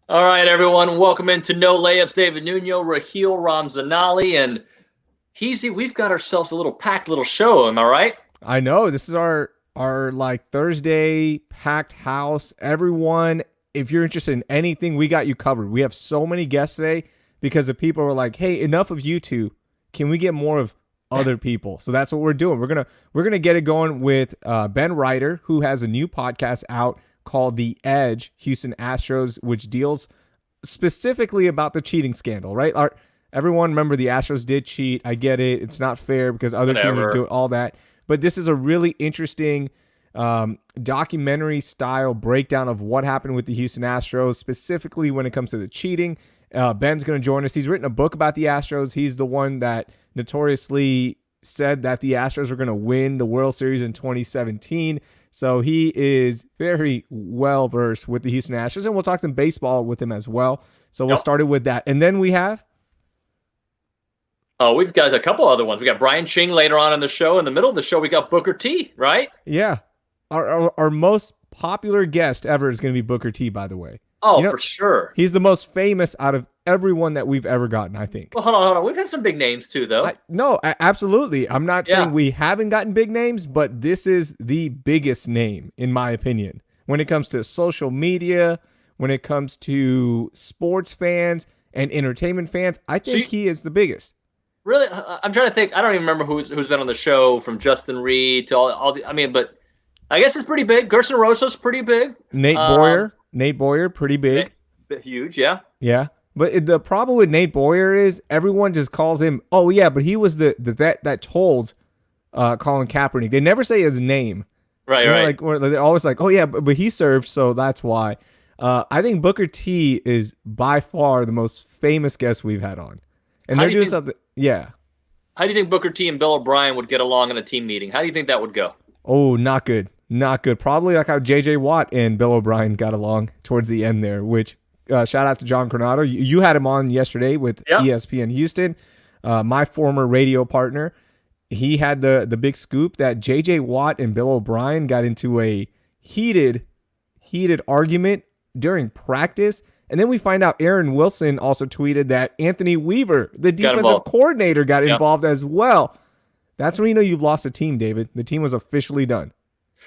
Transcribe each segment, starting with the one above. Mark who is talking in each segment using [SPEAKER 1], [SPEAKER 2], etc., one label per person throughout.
[SPEAKER 1] All right, everyone. Welcome into No Layups. David Nuño, Raheel Ramzanali, and we've got ourselves a little packed little show. Am I right?
[SPEAKER 2] I know this is our like Thursday packed house. Everyone, if you're interested in anything, we got you covered. We have so many guests today because the people were like, "Hey, enough of you two. Can we get more of other people?" So that's what we're doing. We're gonna get it going with Ben Reiter, who has a new podcast out called The Edge, Houston Astros, which deals specifically about the cheating scandal. Right? Everyone remember the Astros did cheat. I get it. It's not fair because other teams are
[SPEAKER 1] Whatever.
[SPEAKER 2] doing all that. But this is a really interesting documentary style breakdown of what happened with the Houston Astros, specifically when it comes to the cheating. Ben's going to join us. He's written a book about the Astros. He's the one that notoriously said that the Astros were going to win the World Series in 2017. So he is very well versed with the Houston Astros, and we'll talk some baseball with him as well. So we'll
[SPEAKER 1] Yep.
[SPEAKER 2] start it with that. And then we have
[SPEAKER 1] Oh, we've got a couple other ones. We got Brian Ching later on in the show. In the middle of the show, we got Booker T, right?
[SPEAKER 2] Yeah. Our most popular guest ever is going to be Booker T, by the way.
[SPEAKER 1] Oh,
[SPEAKER 2] You know,
[SPEAKER 1] for sure.
[SPEAKER 2] he's the most famous out of everyone that we've ever gotten, I think.
[SPEAKER 1] Well, hold on. We've had some big names too, though.
[SPEAKER 2] No, absolutely. I'm not
[SPEAKER 1] Yeah.
[SPEAKER 2] saying we haven't gotten big names, but this is the biggest name, in my opinion, when it comes to social media, when it comes to sports fans and entertainment fans. I think he is the biggest.
[SPEAKER 1] Really, I'm trying to think. I don't even remember who's been on the show, from Justin Reed to all the. I mean, but I guess it's pretty big. Gerson Rosas pretty big.
[SPEAKER 2] Nate Boyer, pretty big.
[SPEAKER 1] Huge, yeah.
[SPEAKER 2] Yeah. But the problem with Nate Boyer is everyone just calls him, oh, yeah, but he was the vet that told Colin Kaepernick. They never say his name.
[SPEAKER 1] Right, right.
[SPEAKER 2] Like, they're always like, oh, yeah, but he served, so that's why. I think Booker T is by far the most famous guest we've had on. And they're doing something. Yeah.
[SPEAKER 1] How do you think Booker T and Bill O'Brien would get along in a team meeting? How do you think that would go?
[SPEAKER 2] Oh, not good. Not good. Probably like how J.J. Watt and Bill O'Brien got along towards the end there, which shout out to John Coronado. You had him on yesterday with ESPN Houston, my former radio partner. He had the big scoop that J.J. Watt and Bill O'Brien got into a heated argument during practice. And then we find out Aaron Wilson also tweeted that Anthony Weaver, the defensive coordinator, got involved as well. That's when you know you've lost a team, David. The team was officially done.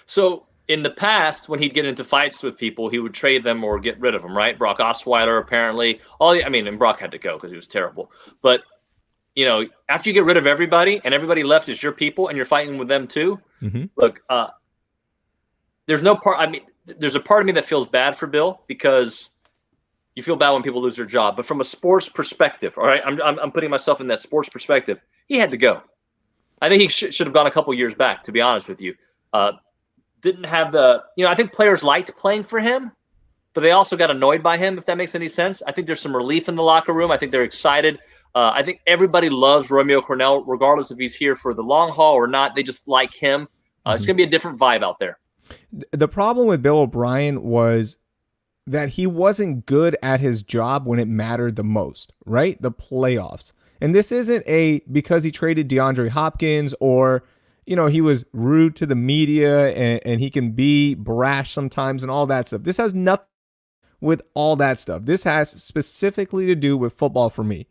[SPEAKER 1] So in the past, when he'd get into fights with people, he would trade them or get rid of them, right? Brock Osweiler, apparently. And Brock had to go because he was terrible. But, after you get rid of everybody and everybody left is your people and you're fighting with them too, look, there's a part of me that feels bad for Bill because you feel bad when people lose their job. But from a sports perspective, all right, I'm putting myself in that sports perspective. He had to go. I think he should have gone a couple years back, to be honest with you. Didn't have I think players liked playing for him, but they also got annoyed by him, if that makes any sense. I think there's some relief in the locker room. I think they're excited. I think everybody loves Romeo Cornell, regardless if he's here for the long haul or not. They just like him. It's going to be a different vibe out there.
[SPEAKER 2] The problem with Bill O'Brien was that he wasn't good at his job when it mattered the most, right? The playoffs. And this isn't because he traded DeAndre Hopkins or, he was rude to the media and he can be brash sometimes and all that stuff. This has nothing with all that stuff. This has specifically to do with football for me.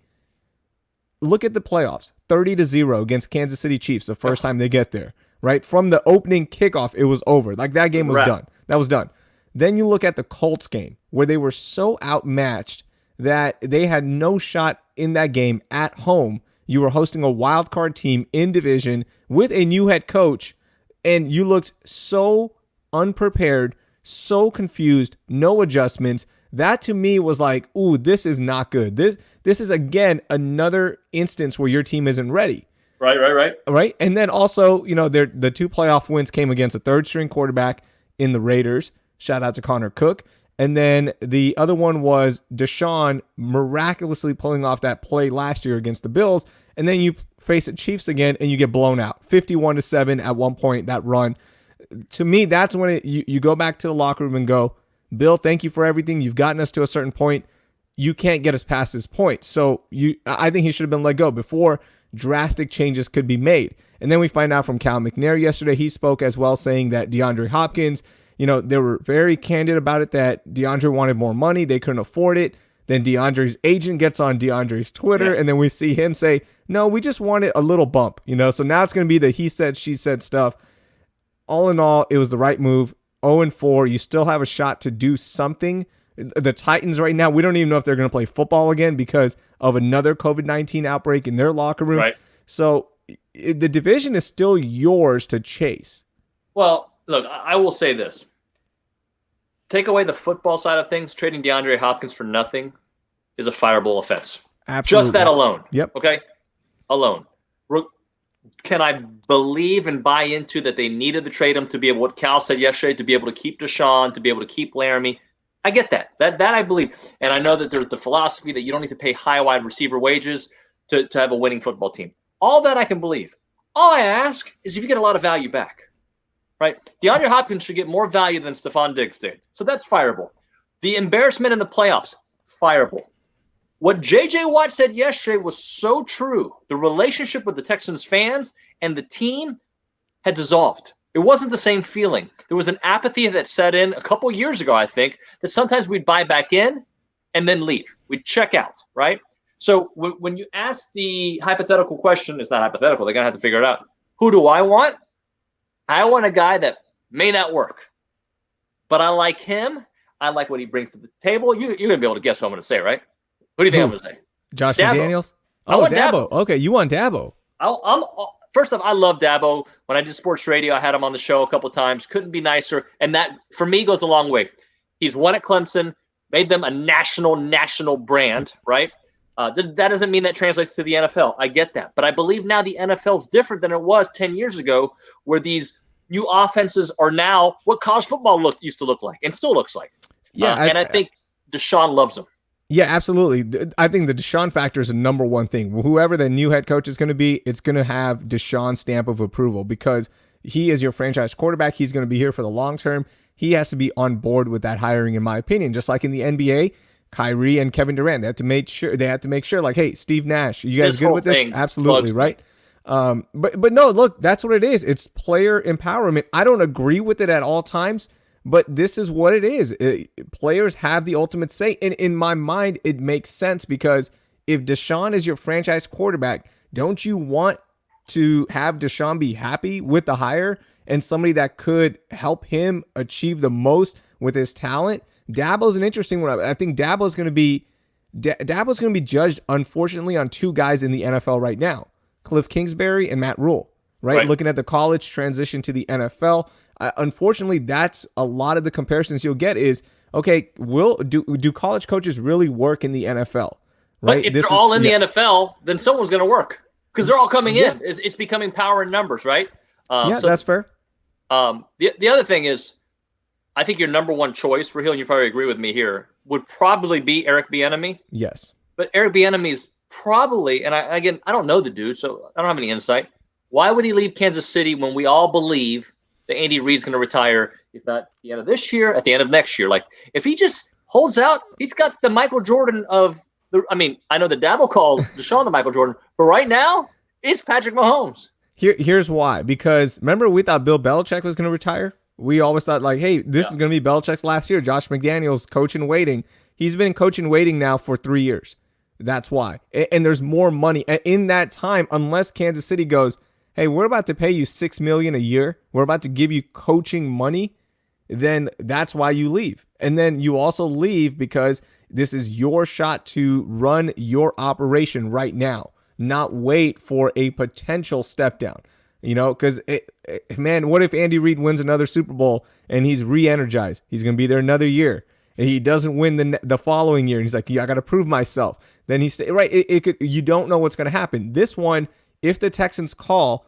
[SPEAKER 2] Look at the playoffs, 30-0 against Kansas City Chiefs the first time they get there, right? From the opening kickoff, it was over. Like that game was done. That was done. Then you look at the Colts game where they were so outmatched that they had no shot in that game at home. You were hosting a wild card team in division with a new head coach, and you looked so unprepared, so confused, no adjustments. That to me was like, ooh, this is not good. This is, again, another instance where your team isn't ready.
[SPEAKER 1] Right.
[SPEAKER 2] And then also, the two playoff wins came against a third-string quarterback in the Raiders. Shout out to Connor Cook. And then the other one was Deshaun miraculously pulling off that play last year against the Bills. And then you face the Chiefs again and you get blown out. 51-7 at one point, that run. To me, that's when you go back to the locker room and go, Bill, thank you for everything. You've gotten us to a certain point. You can't get us past this point. So I think he should have been let go before drastic changes could be made. And then we find out from Cal McNair yesterday. He spoke as well, saying that DeAndre Hopkins They were very candid about it that DeAndre wanted more money. They couldn't afford it. Then DeAndre's agent gets on DeAndre's Twitter, and then we see him say, no, we just wanted a little bump, So now it's going to be the he said, she said stuff. All in all, it was the right move. 0-4. You still have a shot to do something. The Titans right now, we don't even know if they're going to play football again because of another COVID-19 outbreak in their locker room.
[SPEAKER 1] Right.
[SPEAKER 2] So the division is still yours to chase.
[SPEAKER 1] Well, look, I will say this. Take away the football side of things, trading DeAndre Hopkins for nothing is a fireable offense.
[SPEAKER 2] Absolutely.
[SPEAKER 1] Just that alone.
[SPEAKER 2] Yep.
[SPEAKER 1] Okay? Alone. Can I believe and buy into that they needed to trade him to be able, what Cal said yesterday, to be able to keep Deshaun, to be able to keep Laramie? I get that. That I believe. And I know that there's the philosophy that you don't need to pay high wide receiver wages to have a winning football team. All that I can believe. All I ask is if you get a lot of value back. Right? DeAndre Hopkins should get more value than Stephon Diggs did. So that's fireable. The embarrassment in the playoffs, fireable. What J.J. Watt said yesterday was so true. The relationship with the Texans fans and the team had dissolved. It wasn't the same feeling. There was an apathy that set in a couple years ago, I think, that sometimes we'd buy back in and then leave. We'd check out, right? So when you ask the hypothetical question, it's not hypothetical. They're going to have to figure it out. Who do I want? I want a guy that may not work, but I like him. I like what he brings to the table. You're going to be able to guess what I'm going to say, right? Who do you think I'm going to say?
[SPEAKER 2] Josh McDaniels?
[SPEAKER 1] Oh,
[SPEAKER 2] Dabo. Okay, you want Dabo.
[SPEAKER 1] First off, I love Dabo. When I did sports radio, I had him on the show a couple times. Couldn't be nicer. And that, for me, goes a long way. He's won at Clemson, made them a national brand, right? That doesn't mean that translates to the NFL. I get that. But I believe now the NFL is different than it was 10 years ago, where these new offenses are now what college football used to look like and still looks like.
[SPEAKER 2] Yeah,
[SPEAKER 1] I think Deshaun loves them.
[SPEAKER 2] Yeah, absolutely. I think the Deshaun factor is the number one thing. Whoever the new head coach is going to be, it's going to have Deshaun's stamp of approval because he is your franchise quarterback. He's going to be here for the long term. He has to be on board with that hiring, in my opinion. Just like in the NBA, Kyrie and Kevin Durant, they had to make sure, like, hey, Steve Nash, you guys good with this? Absolutely, right? But no, look, that's what it is. It's player empowerment. I don't agree with it at all times, but this is what it is. Players have the ultimate say. And in my mind, it makes sense because if Deshaun is your franchise quarterback, don't you want to have Deshaun be happy with the hire and somebody that could help him achieve the most with his talent? Dabo's an interesting one. I think Dabo's going to be judged, unfortunately, on two guys in the NFL right now, Cliff Kingsbury and Matt Rule, right? Looking at the college transition to the NFL. Unfortunately, that's a lot of the comparisons you'll get is, okay, do college coaches really work in the NFL? Right?
[SPEAKER 1] But if they're all in the NFL, then someone's going to work because they're all coming in. It's becoming power in numbers, right?
[SPEAKER 2] So that's fair.
[SPEAKER 1] The other thing is, I think your number one choice, Raheel, and you probably agree with me here, would probably be Eric Bieniemy.
[SPEAKER 2] Yes.
[SPEAKER 1] But Eric Bieniemy is probably, and I don't know the dude, so I don't have any insight. Why would he leave Kansas City when we all believe that Andy Reid's going to retire, if not at the end of this year, at the end of next year? Like, if he just holds out, he's got the Michael Jordan of the. I mean, I know the Dabo calls Deshaun the Michael Jordan, but right now it's Patrick Mahomes.
[SPEAKER 2] Here's why. Because remember, we thought Bill Belichick was going to retire. We always thought, like, hey, this is going to be Belichick's last year. Josh McDaniels, coach in waiting. He's been coach in waiting now for 3 years. That's why. And there's more money in that time, unless Kansas City goes, hey, we're about to pay you $6 million a year. We're about to give you coaching money. Then that's why you leave. And then you also leave because this is your shot to run your operation right now, not wait for a potential step down. Because, man, what if Andy Reid wins another Super Bowl and he's re-energized? He's going to be there another year. And he doesn't win the following year. And he's like, yeah, I got to prove myself. Then he's right. You don't know what's going to happen. This one, if the Texans call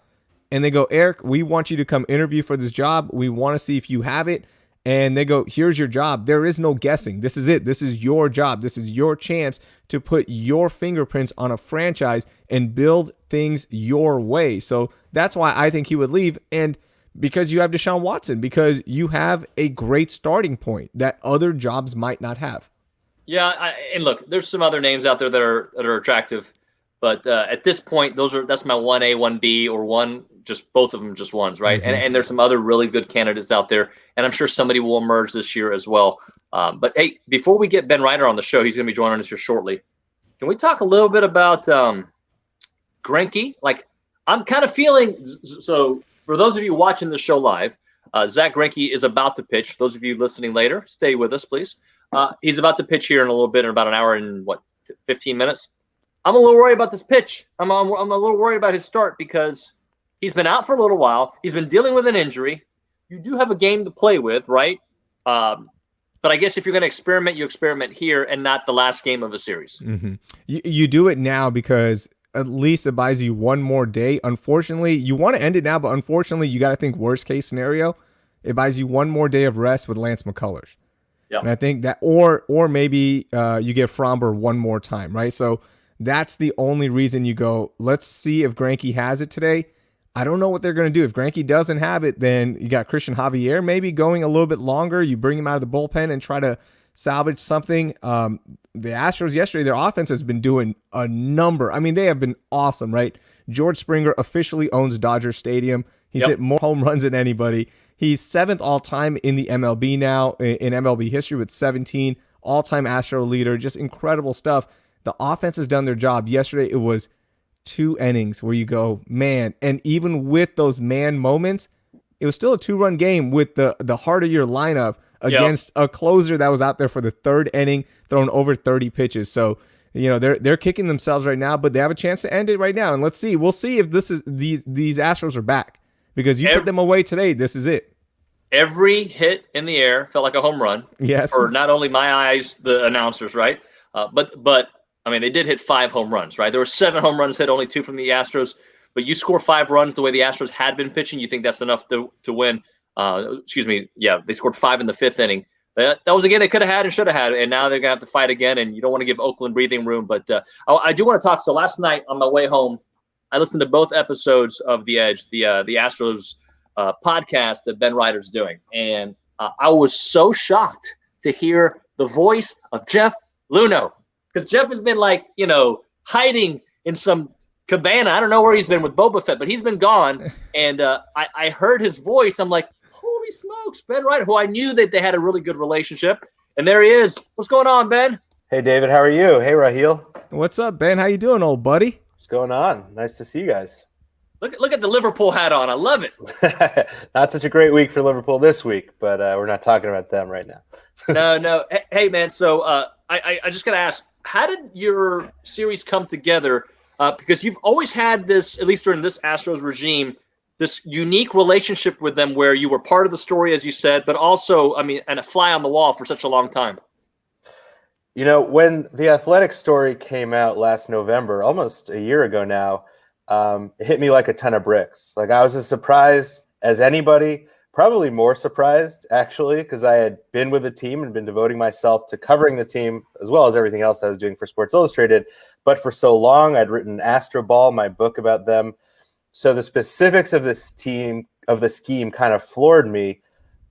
[SPEAKER 2] and they go, Eric, we want you to come interview for this job. We want to see if you have it. And they go, here's your job. There is no guessing. This is it. This is your job. This is your chance to put your fingerprints on a franchise and build things your way. So that's why I think he would leave. And because you have Deshaun Watson, because you have a great starting point that other jobs might not have.
[SPEAKER 1] Yeah, and look, there's some other names out there that are attractive. But at this point, that's my 1A, 1B, or both of them just ones, right?
[SPEAKER 2] Mm-hmm.
[SPEAKER 1] And there's some other really good candidates out there, and I'm sure somebody will emerge this year as well. But hey, before we get Ben Reiter on the show, he's going to be joining us here shortly. Can we talk a little bit about Greinke? Like, I'm kind of feeling so. For those of you watching the show live, Zach Greinke is about to pitch. Those of you listening later, stay with us, please. He's about to pitch here in a little bit, in about an hour and 15 minutes. I'm a little worried about this pitch. I'm a little worried about his start because he's been out for a little while. He's been dealing with an injury. You do have a game to play with, right? But I guess if you're going to experiment, you experiment here and not the last game of a series.
[SPEAKER 2] Mm-hmm. You do it now because at least it buys you one more day. Unfortunately, you want to end it now, but unfortunately, you got to think worst case scenario. It buys you one more day of rest with Lance McCullers.
[SPEAKER 1] Yeah.
[SPEAKER 2] And I think that, or maybe you give Fromber one more time, right? So that's the only reason you go, let's see if Greinke has it today. I don't know what they're going to do. If Greinke doesn't have it, then you got Christian Javier maybe going a little bit longer. You bring him out of the bullpen and try to salvage something. The Astros yesterday, their offense has been doing a number. I mean, they have been awesome, right? George Springer officially owns Dodger Stadium. He's hit more home runs than anybody. He's 7th all-time in the MLB now, in MLB history with 17, all-time Astro leader. Just incredible stuff. The offense has done their job. Yesterday, it was 2 innings where you go, man. And even with those man moments, it was still a 2-run game with the heart of your lineup against a closer that was out there for the 3rd inning, throwing over 30 pitches. So, they're kicking themselves right now, but they have a chance to end it right now. And let's see. We'll see if these Astros are back, because you put them away today. This is it.
[SPEAKER 1] Every hit in the air felt like a home run.
[SPEAKER 2] Yes.
[SPEAKER 1] For not only my eyes, the announcers, right? But I mean, they did hit 5 home runs, right? There were 7 home runs hit, only 2 from the Astros. But you score 5 runs the way the Astros had been pitching, you think that's enough to win. They scored 5 in the 5th inning. That was a game they could have had and should have had, and now they're going to have to fight again, and you don't want to give Oakland breathing room. But I do want to talk. So last night on my way home, I listened to both episodes of The Edge, the Astros podcast that Ben Reiter's doing. And I was so shocked to hear the voice of Jeff Luhnow, because Jeff has been hiding in some cabana. I don't know where he's been with Boba Fett, but he's been gone. And I heard his voice. I'm like, holy smokes, Ben Reiter, who I knew that they had a really good relationship. And there he is. What's going on, Ben?
[SPEAKER 3] Hey, David. How are you? Hey, Raheel.
[SPEAKER 2] What's up, Ben? How you doing, old buddy?
[SPEAKER 3] What's going on? Nice to see you guys.
[SPEAKER 1] Look at the Liverpool hat on. I love it.
[SPEAKER 3] Not such a great week for Liverpool this week, but we're not talking about them right now.
[SPEAKER 1] No. Hey, man, so I just got to ask, how did your series come together? Because you've always had this, at least during this Astros regime, this unique relationship with them where you were part of the story, as you said, but also, and a fly on the wall for such a long time.
[SPEAKER 3] When the Athletic story came out last November, almost a year ago now, it hit me like a ton of bricks. Like, I was as surprised as anybody, probably more surprised, actually, because I had been with the team and been devoting myself to covering the team as well as everything else I was doing for Sports Illustrated. But for so long, I'd written Astro Ball, my book about them. So the specifics of this team, of the scheme, kind of floored me.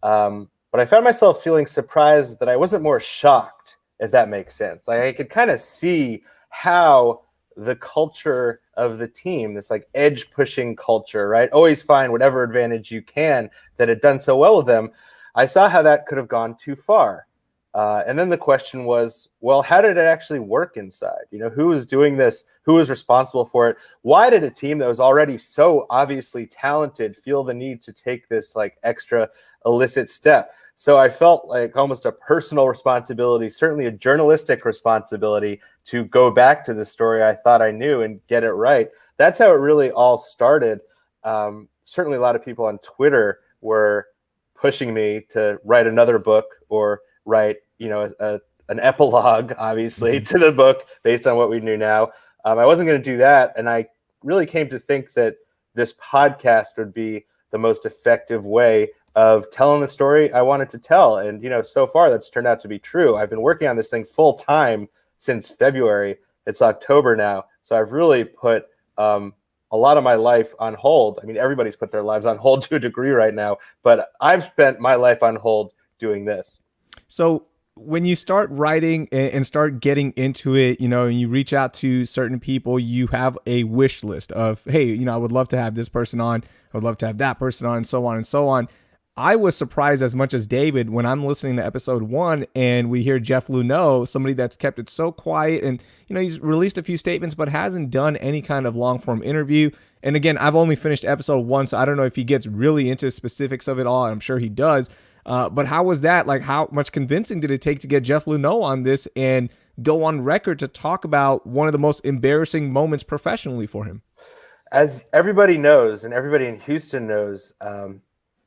[SPEAKER 3] But I found myself feeling surprised that I wasn't more shocked, if that makes sense. I could kind of see how the culture of the team, this edge pushing culture, right? Always find whatever advantage you can, that had done so well with them. I saw how that could have gone too far. And then the question was, well, how did it actually work inside? Who was doing this? Who was responsible for it? Why did a team that was already so obviously talented feel the need to take this extra illicit step? So I felt like almost a personal responsibility, certainly a journalistic responsibility, to go back to the story I thought I knew and get it right. That's how it really all started. Certainly a lot of people on Twitter were pushing me to write another book or write, an epilogue, obviously, to the book based on what we knew now. I wasn't going to do that. And I really came to think that this podcast would be the most effective way of telling the story I wanted to tell. And, so far that's turned out to be true. I've been working on this thing full time since February. It's October now. So I've really put a lot of my life on hold. I mean, everybody's put their lives on hold to a degree right now, but I've spent my life on hold doing this.
[SPEAKER 2] So when you start writing and start getting into it, and you reach out to certain people, you have a wish list of, hey, I would love to have this person on, I would love to have that person on, and so on and so on. I was surprised as much as David when I'm listening to episode 1 and we hear Jeff Luhnow, somebody that's kept it so quiet, and he's released a few statements but hasn't done any kind of long form interview. And again, I've only finished episode 1, so I don't know if he gets really into specifics of it all. I'm sure he does. But how was that? Like, how much convincing did it take to get Jeff Luhnow on this and go on record to talk about one of the most embarrassing moments professionally for him?
[SPEAKER 3] As everybody knows, and everybody in Houston knows,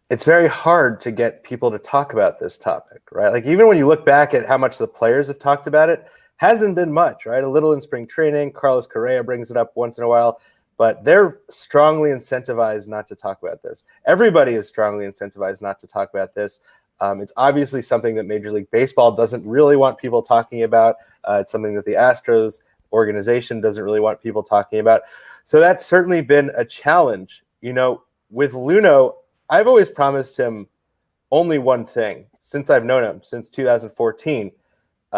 [SPEAKER 3] it's very hard to get people to talk about this topic, right? Like, even when you look back at how much the players have talked about it, hasn't been much, right? A little in spring training. Carlos Correa brings it up once in a while, but they're strongly incentivized not to talk about this. Everybody is strongly incentivized not to talk about this. It's obviously something that Major League Baseball doesn't really want people talking about. It's something that the Astros organization doesn't really want people talking about. So that's certainly been a challenge. With Luhnow, I've always promised him only one thing since I've known him, since 2014,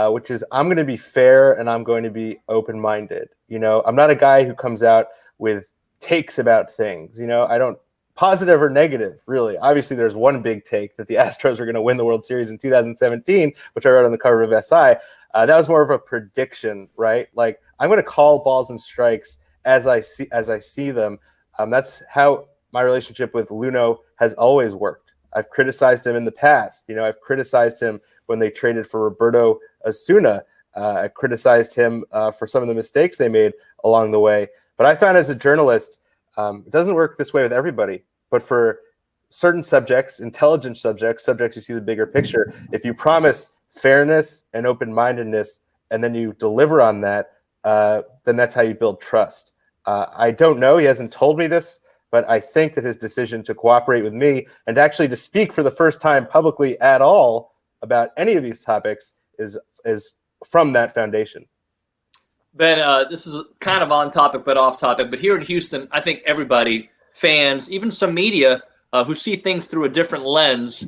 [SPEAKER 3] which is I'm going to be fair and I'm going to be open-minded. I'm not a guy who comes out with takes about things. I don't, positive or negative, really. Obviously, there's one big take that the Astros are going to win the World Series in 2017, which I wrote on the cover of SI. That was more of a prediction, right? Like, I'm going to call balls and strikes as I see them. That's how my relationship with Luhnow has always worked. I've criticized him in the past. I've criticized him when they traded for Roberto Osuna. I criticized him for some of the mistakes they made along the way. But I found as a journalist, it doesn't work this way with everybody. But for certain subjects, intelligent subjects you see the bigger picture, if you promise fairness and open-mindedness and then you deliver on that, then that's how you build trust. I don't know. He hasn't told me this. But I think that his decision to cooperate with me and actually to speak for the first time publicly at all about any of these topics is from that foundation.
[SPEAKER 1] Ben, this is kind of on topic but off topic. But here in Houston, I think everybody, fans, even some media who see things through a different lens,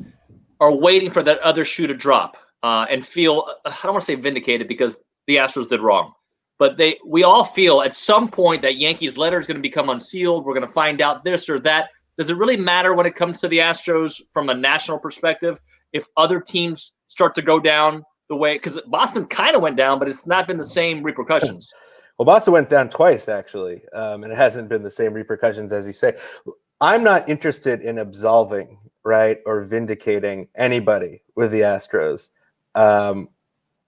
[SPEAKER 1] are waiting for that other shoe to drop and feel, I don't want to say vindicated because the Astros did wrong. But we all feel at some point that Yankees' letter is going to become unsealed. We're going to find out this or that. Does it really matter when it comes to the Astros from a national perspective if other teams start to go down the way? Because Boston kind of went down, but it's not been the same repercussions.
[SPEAKER 3] Well, Boston went down twice, actually, and it hasn't been the same repercussions, as you say. I'm not interested in absolving, right, or vindicating anybody with the Astros.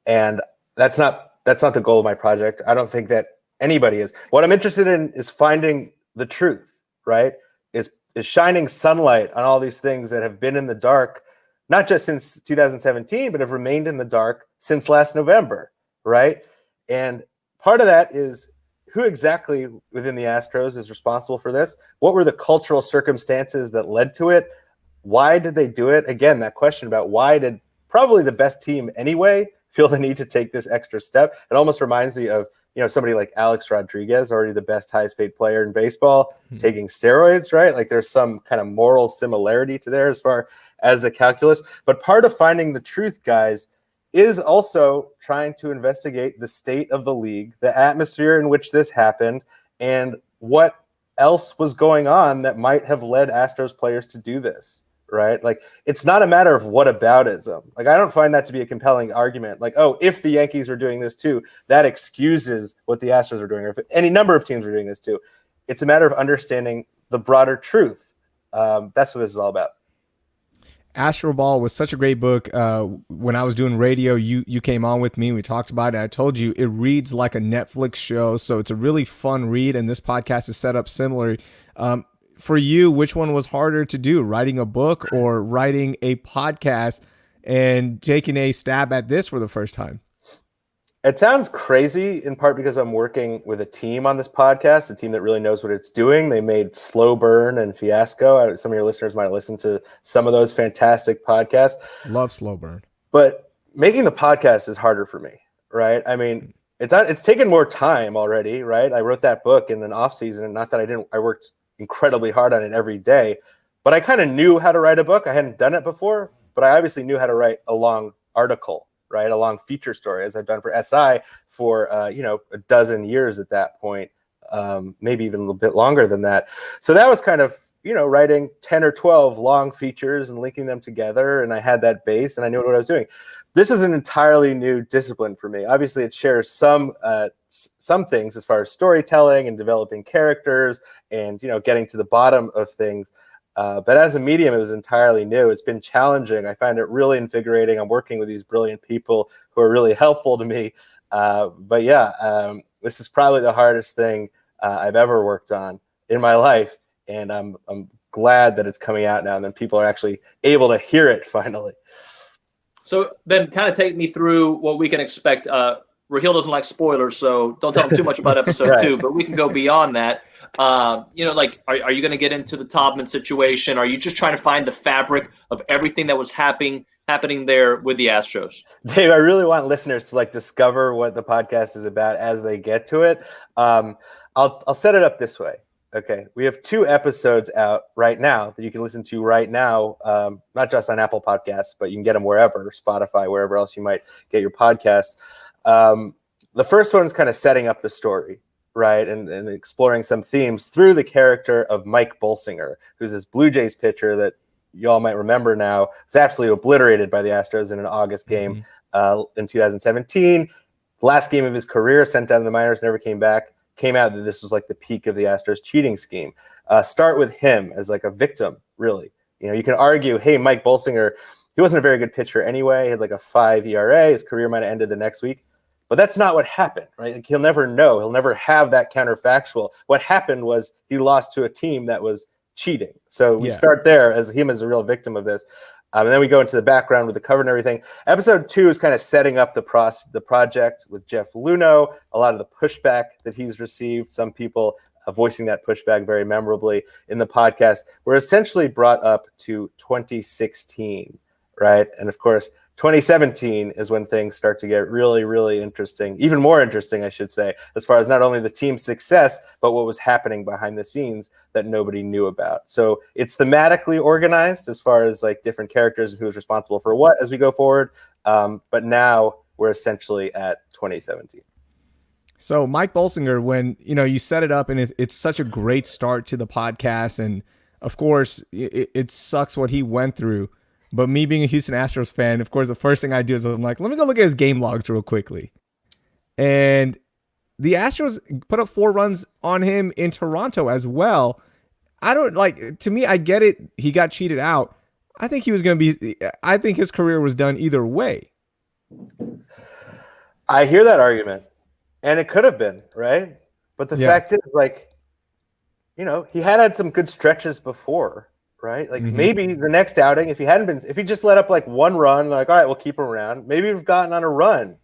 [SPEAKER 3] And that's not the goal of my project. I don't think that anybody is. What I'm interested in is finding the truth, right? Is shining sunlight on all these things that have been in the dark, not just since 2017, but have remained in the dark since last November, right? And part of that is who exactly within the Astros is responsible for this? What were the cultural circumstances that led to it? Why did they do it? Again, that question about why did probably the best team anyway feel the need to take this extra step. It almost reminds me of, somebody like Alex Rodriguez, already the best highest paid player in baseball, taking steroids, right? Like, there's some kind of moral similarity to there as far as the calculus. But part of finding the truth, guys, is also trying to investigate the state of the league, the atmosphere in which this happened, and what else was going on that might have led Astros players to do this. Right? Like, it's not a matter of whataboutism. Like, I don't find that to be a compelling argument. Like, oh, if the Yankees are doing this too, that excuses what the Astros are doing, or if any number of teams are doing this too. It's a matter of understanding the broader truth. That's what this is all about.
[SPEAKER 2] Astro Ball was such a great book. When I was doing radio, you came on with me. We talked about it. I told you it reads like a Netflix show, so it's a really fun read, and this podcast is set up similar. For you, which one was harder to do, writing a book or writing a podcast and taking a stab at this for the first time?
[SPEAKER 3] It sounds crazy, in part because I'm working with a team on this podcast, a team that really knows what it's doing. They made Slow Burn and Fiasco. Some of your listeners might listen to some of those fantastic podcasts.
[SPEAKER 2] Love Slow Burn.
[SPEAKER 3] But making the podcast is harder for me, right? I mean, it's taken more time already, right? I wrote that book in an off season, and not that I worked incredibly hard on it every day, but I kind of knew how to write a book. I hadn't done it before, but I obviously knew how to write a long article, right? A long feature story, as I've done for SI for, a dozen years at that point, maybe even a little bit longer than that. So that was kind of, writing 10 or 12 long features and linking them together. And I had that base and I knew what I was doing. This is an entirely new discipline for me. Obviously, it shares some things as far as storytelling and developing characters and, getting to the bottom of things. But as a medium, it was entirely new. It's been challenging. I find it really invigorating. I'm working with these brilliant people who are really helpful to me. This is probably the hardest thing I've ever worked on in my life. And I'm glad that it's coming out now and then people are actually able to hear it finally.
[SPEAKER 1] So then kind of take me through what we can expect. Raheel doesn't like spoilers, so don't tell him too much about episode
[SPEAKER 3] Right.
[SPEAKER 1] 2, but we can go beyond that. Are you going to get into the Todman situation? Are you just trying to find the fabric of everything that was happening there with the Astros?
[SPEAKER 3] Dave, I really want listeners to discover what the podcast is about as they get to it. I'll set it up this way. Okay, we have 2 episodes out right now that you can listen to right now, not just on Apple Podcasts, but you can get them wherever, Spotify, wherever else you might get your podcasts. The first one is kind of setting up the story, right, and exploring some themes through the character of Mike Bolsinger, who's this Blue Jays pitcher that you all might remember now was absolutely obliterated by the Astros in an August game in 2017. Last game of his career, sent down to the minors, never came back. Came out that this was the peak of the Astros cheating scheme. Start with him as a victim, really. You can argue, hey, Mike Bolsinger, he wasn't a very good pitcher anyway. He had a 5 ERA. His career might have ended the next week. But that's not what happened, right? He'll never know. He'll never have that counterfactual. What happened was he lost to a team that was cheating. So we start there as him as a real victim of this. And then we go into the background with the cover and everything. Episode 2 is kind of setting up the project with Jeff Luhnow, a lot of the pushback that he's received, some people voicing that pushback very memorably in the podcast. We're essentially brought up to 2016, right? And of course, 2017 is when things start to get really, really interesting, even more interesting, I should say, as far as not only the team's success, but what was happening behind the scenes that nobody knew about. So it's thematically organized as far as different characters and who's responsible for what as we go forward. But now we're essentially at 2017.
[SPEAKER 2] So Mike Bolsinger, when you set it up, and it's such a great start to the podcast, and of course it sucks what he went through. But me being a Houston Astros fan, of course, the first thing I do is I'm let me go look at his game logs real quickly. And the Astros put up 4 runs on him in Toronto as well. To me, I get it. He got cheated out. I think I think his career was done either way.
[SPEAKER 3] I hear that argument. And it could have been, right? But the fact is, he had some good stretches before. Right? Maybe the next outing, if he just let up 1 run, all right, we'll keep him around. Maybe we've gotten on a run,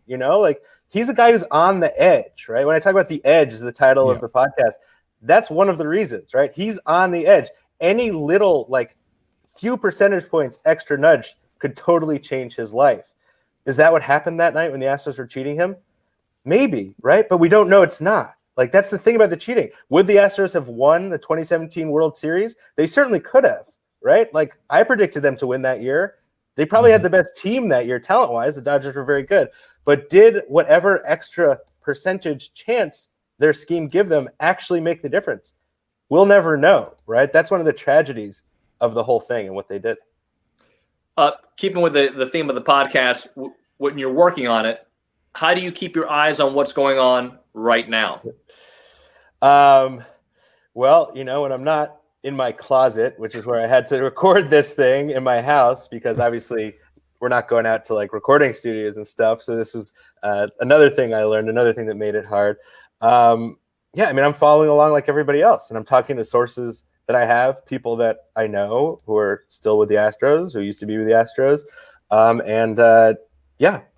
[SPEAKER 3] he's a guy who's on the edge, right? When I talk about the edge is the title of the podcast, that's one of the reasons, right? He's on the edge. Any little, few percentage points extra nudge could totally change his life. Is that what happened that night when the Astros were cheating him? Maybe, right? But we don't know it's not. That's the thing about the cheating. Would the Astros have won the 2017 World Series? They certainly could have, right? I predicted them to win that year. They probably had the best team that year, talent-wise. The Dodgers were very good. But did whatever extra percentage chance their scheme give them actually make the difference? We'll never know, right? That's one of the tragedies of the whole thing and what they did.
[SPEAKER 1] Keeping with the theme of the podcast, when you're working on it, how do you keep your eyes on what's going on right now?
[SPEAKER 3] Well, when I'm not in my closet, which is where I had to record this thing in my house, because obviously we're not going out to recording studios and stuff. So this was another thing I learned, another thing that made it hard. I'm following along like everybody else, and I'm talking to sources that I have, people that I know who are still with the Astros, who used to be with the Astros,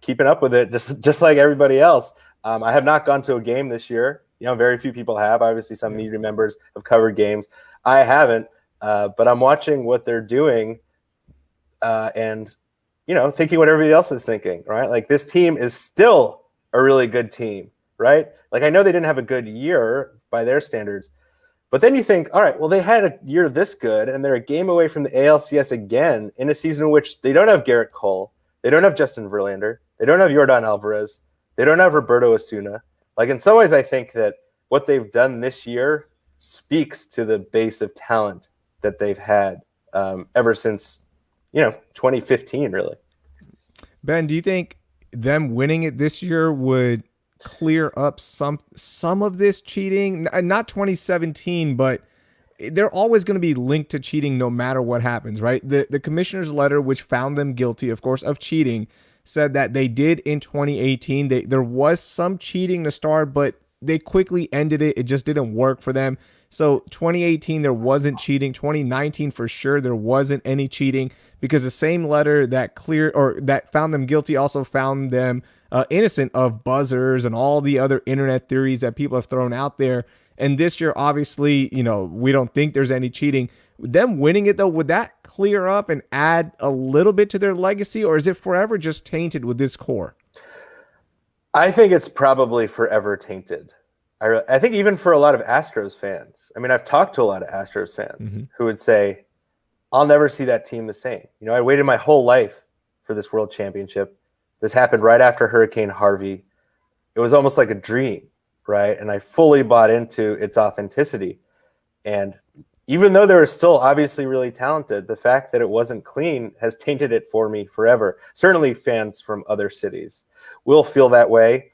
[SPEAKER 3] keeping up with it just like everybody else. I have not gone to a game this year. Very few people have. Obviously, some media members have covered games. I haven't, but I'm watching what they're doing and thinking what everybody else is thinking, right? This team is still a really good team, right? I know they didn't have a good year by their standards, but then you think, all right, well, they had a year this good, and they're a game away from the ALCS again in a season in which they don't have Garrett Cole. They don't have Justin Verlander. They don't have Yordan Alvarez. They don't have Roberto Osuna. Like, in some ways, I think that what they've done this year speaks to the base of talent that they've had ever since, 2015, really.
[SPEAKER 2] Ben, do you think them winning it this year would clear up some of this cheating? Not 2017, but they're always going to be linked to cheating no matter what happens, right? The commissioner's letter, which found them guilty, of course, of cheating, said that they did in 2018. There was some cheating to start, but they quickly ended it. It just didn't work for them. So 2018, there wasn't cheating. 2019, for sure, there wasn't any cheating, because the same letter that that found them guilty also found them innocent of buzzers and all the other internet theories that people have thrown out there. And this year, obviously, we don't think there's any cheating. Them winning it, though, would that clear up and add a little bit to their legacy, or is it forever just tainted with this core?
[SPEAKER 3] I think it's probably forever tainted. I think even for a lot of Astros fans, I mean, I've talked to a lot of Astros fans who would say, I'll never see that team the same. I waited my whole life for this world championship. This happened right after Hurricane Harvey. It was almost like a dream, right? And I fully bought into its authenticity. And even though they were still obviously really talented, the fact that it wasn't clean has tainted it for me forever. Certainly fans from other cities will feel that way.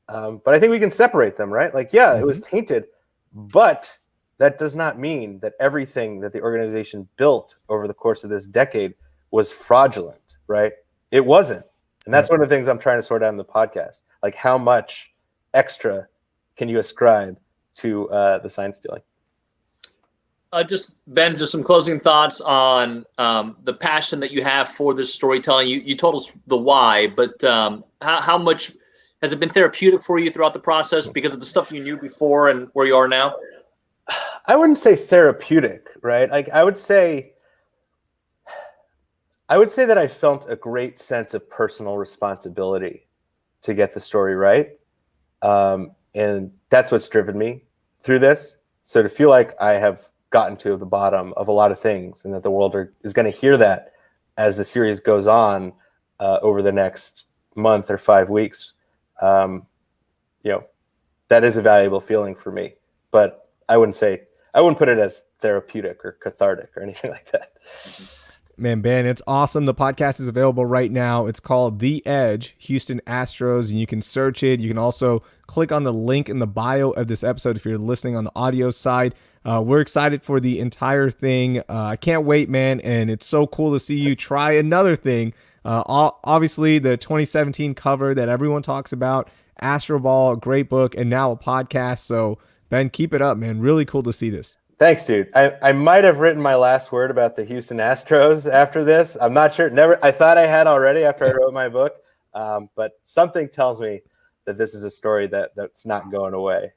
[SPEAKER 3] But I think we can separate them, right? Like, yeah, it was tainted, but that does not mean that everything that the organization built over the course of this decade was fraudulent, right? It wasn't. And that's one of the things I'm trying to sort out in the podcast. Like, how much extra can you ascribe to the sign stealing?
[SPEAKER 1] Just Ben, just some closing thoughts on the passion that you have for this storytelling. You told us the why, but how much has it been therapeutic for you throughout the process because of the stuff you knew before and where you are now?
[SPEAKER 3] I wouldn't say therapeutic, right? Like, I would say that I felt a great sense of personal responsibility to get the story right. And that's what's driven me through this. So to feel like I have gotten to the bottom of a lot of things, and that the world is going to hear that as the series goes on over the next month or 5 weeks, that is a valuable feeling for me. But I wouldn't put it as therapeutic or cathartic or anything like that.
[SPEAKER 2] Man, Ben, it's awesome. The podcast is available right now. It's called The Edge, Houston Astros, and you can search it. You can also click on the link in the bio of this episode if you're listening on the audio side. We're excited for the entire thing. I can't wait, man, and it's so cool to see you try another thing. Obviously, the 2017 cover that everyone talks about, Astro Ball, a great book, and now a podcast. So, Ben, keep it up, man. Really cool to see this.
[SPEAKER 3] Thanks, dude. I might have written my last word about the Houston Astros after this. I'm not sure. I thought I had already after I wrote my book, but something tells me that this is a story that's not going away.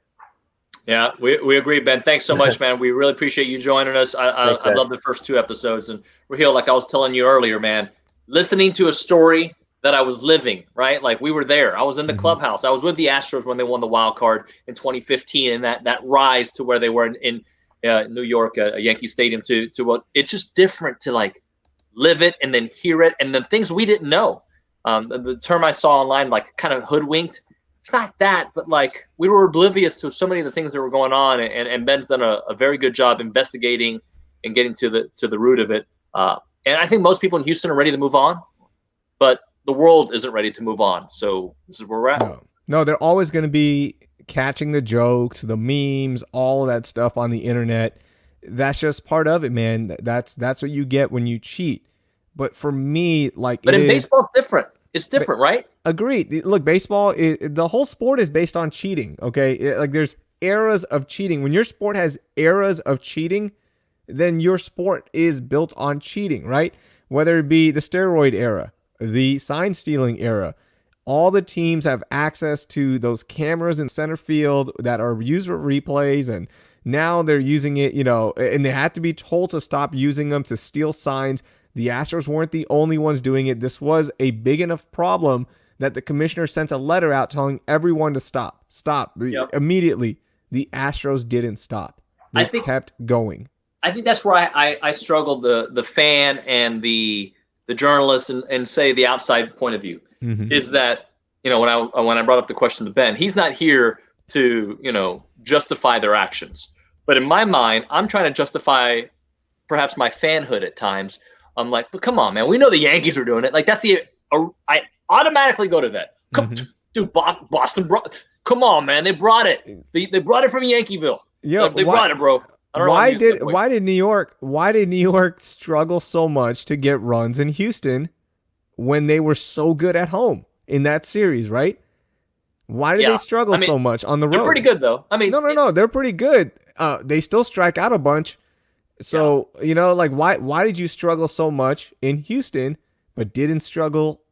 [SPEAKER 1] Yeah, we agree, Ben. Thanks so much, man. We really appreciate you joining us. I love the first 2 episodes. And Raheel, like I was telling you earlier, man, listening to a story that I was living, right? Like, we were there. I was in the clubhouse. I was with the Astros when they won the wild card in 2015, and that rise to where they were in New York, Yankee Stadium, to what it's just different to like live it and then hear it, and then things we didn't know. The term I saw online, like kind of hoodwinked. It's not that, but like we were oblivious to so many of the things that were going on, and Ben's done a very good job investigating and getting to the root of it. And I think most people in Houston are ready to move on, but the world isn't ready to move on. So this is where we're at.
[SPEAKER 2] No, they're always going to be catching the jokes, the memes, all of that stuff on the internet. That's just part of it, man. That's what you get when you cheat. But for me, like,
[SPEAKER 1] but in baseball, it's different. It's different, right?
[SPEAKER 2] Agreed. Look, baseball, the whole sport is based on cheating. Okay, like there's eras of cheating. When your sport has eras of cheating, then your sport is built on cheating, right? Whether it be the steroid era, the sign stealing era. All the teams have access to those cameras in center field that are used for replays, and now they're using it, and they had to be told to stop using them to steal signs. The Astros weren't the only ones doing it. This was a big enough problem that the commissioner sent a letter out telling everyone to stop. Yep. Immediately. The Astros didn't stop. They kept going.
[SPEAKER 1] I think that's where I struggled, the fan and the journalist and say the outside point of view. is that, when I brought up the question to Ben, he's not here to, justify their actions. But in my mind, I'm trying to justify perhaps my fanhood at times. I'm like, but come on, man. We know the Yankees are doing it. Like, I automatically go to that. Dude, Boston brought. Come on, man. They brought it. They brought it from Yankeeville. Yeah, they brought it, bro.
[SPEAKER 2] Why did New York struggle so much to get runs in Houston when they were so good at home in that series, right? Why did they struggle so much on the road?
[SPEAKER 1] They're pretty good, though.
[SPEAKER 2] No, they're pretty good. They still strike out a bunch. So, why did you struggle so much in Houston but didn't struggle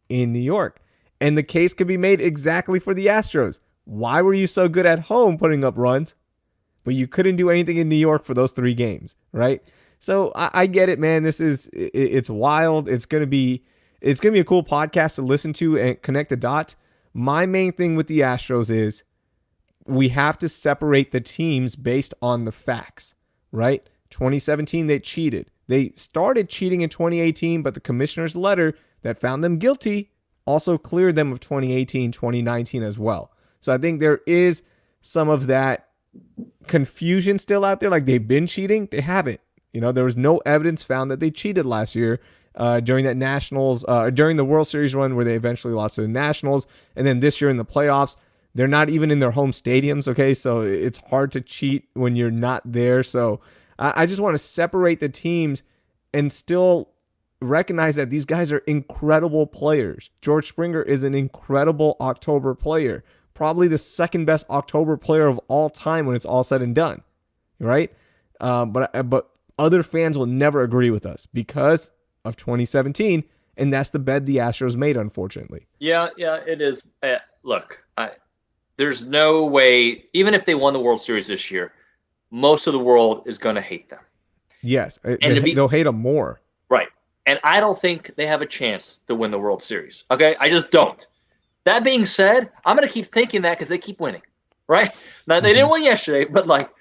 [SPEAKER 2] in New York? And the case could be made exactly for the Astros. Why were you so good at home putting up runs, but you couldn't do anything in New York for those 3 games, right? So I get it, man. It's wild. It's gonna be a cool podcast to listen to and connect the dots. My main thing with the Astros is we have to separate the teams based on the facts, right? 2017, they cheated. They started cheating in 2018, but the commissioner's letter that found them guilty also cleared them of 2018, 2019 as well. So I think there is some of that confusion still out there. Like, they've been cheating. They haven't. There was no evidence found that they cheated last year during that Nationals, during the World Series run where they eventually lost to the Nationals. And then this year in the playoffs, they're not even in their home stadiums. Okay. So it's hard to cheat when you're not there. So I just want to separate the teams and still recognize that these guys are incredible players. George Springer is an incredible October player, probably the second best October player of all time when it's all said and done, right? But other fans will never agree with us because of 2017, and that's the bed the Astros made, unfortunately.
[SPEAKER 1] Yeah, it is. Look, there's no way, even if they won the World Series this year, most of the world is going to hate them.
[SPEAKER 2] Yes, they'll hate them more.
[SPEAKER 1] Right. And I don't think they have a chance to win the World Series. Okay? I just don't. That being said, I'm going to keep thinking that because they keep winning. Right? Now, they didn't win yesterday, but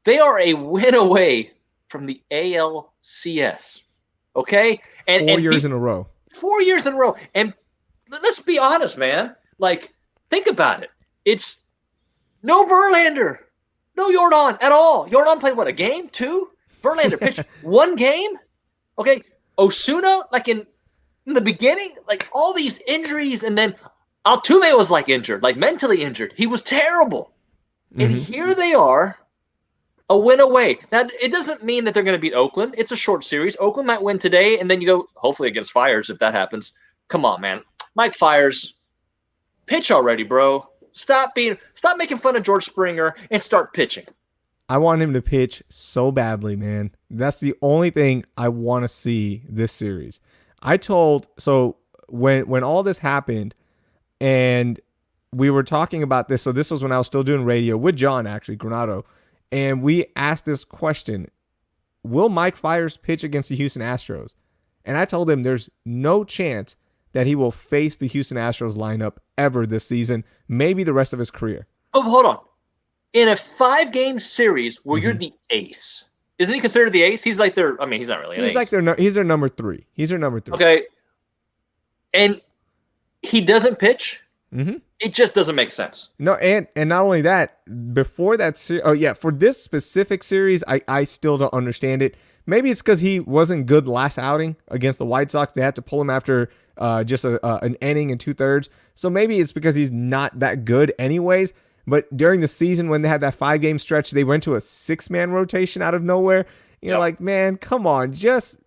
[SPEAKER 1] they are a win away from the ALCS. Okay? And
[SPEAKER 2] 4 years in a row.
[SPEAKER 1] 4 years in a row. And let's be honest, man. Think about it. It's no Verlander. No Jordan at all. Jordan played, a game? 2? Verlander pitched 1 game? Okay. Osuna, in the beginning, all these injuries, and then Altuve was injured, mentally injured. He was terrible. And here they are, a win away. Now, it doesn't mean that they're going to beat Oakland. It's a short series. Oakland might win today, and then you go, hopefully against Fiers if that happens. Come on, man. Mike Fiers, pitch already, bro. Stop making fun of George Springer and start pitching.
[SPEAKER 2] I want him to pitch so badly, man. That's the only thing I want to see this series. So when all this happened and we were talking about this, so this was when I was still doing radio with John, actually, Granado, and we asked this question, will Mike Fiers pitch against the Houston Astros? And I told him there's no chance that he will face the Houston Astros lineup ever this season, maybe the rest of his career.
[SPEAKER 1] Oh, hold on. In a 5-game series where you're the ace, isn't he considered the ace? He's he's not really an ace.
[SPEAKER 2] He's their number 3. He's their number 3.
[SPEAKER 1] Okay. And he doesn't pitch? It just doesn't make sense.
[SPEAKER 2] No, and not only that, before that for this specific series, I still don't understand it. Maybe it's because he wasn't good last outing against the White Sox. They had to pull him after just an inning and 2/3. So maybe it's because he's not that good anyways. But during the season when they had that 5-game stretch, they went to a 6-man rotation out of nowhere. You're like, man, come on.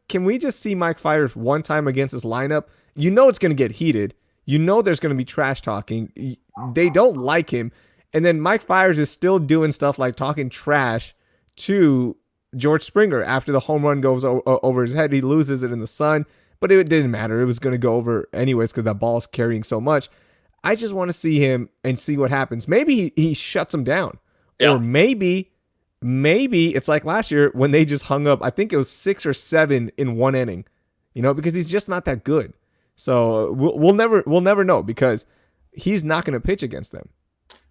[SPEAKER 2] Can we just see Mike Fiers one time against this lineup? It's going to get heated. There's going to be trash talking. They don't like him. And then Mike Fiers is still doing stuff like talking trash to George Springer after the home run goes over his head. He loses it in the sun. But it didn't matter. It was going to go over anyways because that ball is carrying so much. I just want to see him and see what happens. Maybe he shuts him down. Yeah. Or maybe it's like last year when they just hung up, I think it was 6 or 7 in 1 inning, because he's just not that good. So we'll never know because he's not going to pitch against them.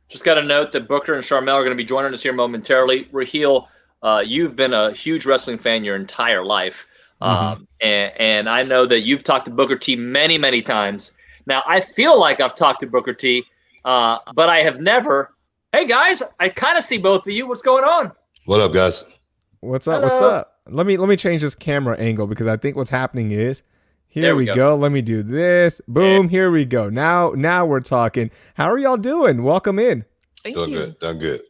[SPEAKER 1] Just got to note that Booker and Charmel are going to be joining us here momentarily. Raheel, you've been a huge wrestling fan your entire life. And I know that you've talked to Booker T many, many times. Now, I feel like I've talked to Booker T, but I have never. Hey, guys, I kind of see both of you. What's going on?
[SPEAKER 4] What up, guys?
[SPEAKER 2] What's up?
[SPEAKER 1] Hello.
[SPEAKER 2] What's up? Let me change this camera angle because I think what's happening is here we go. Let me do this. Boom. Here we go. Now we're talking. How are y'all doing? Welcome in.
[SPEAKER 5] Thank
[SPEAKER 4] Doing
[SPEAKER 5] you.
[SPEAKER 4] good. Done good.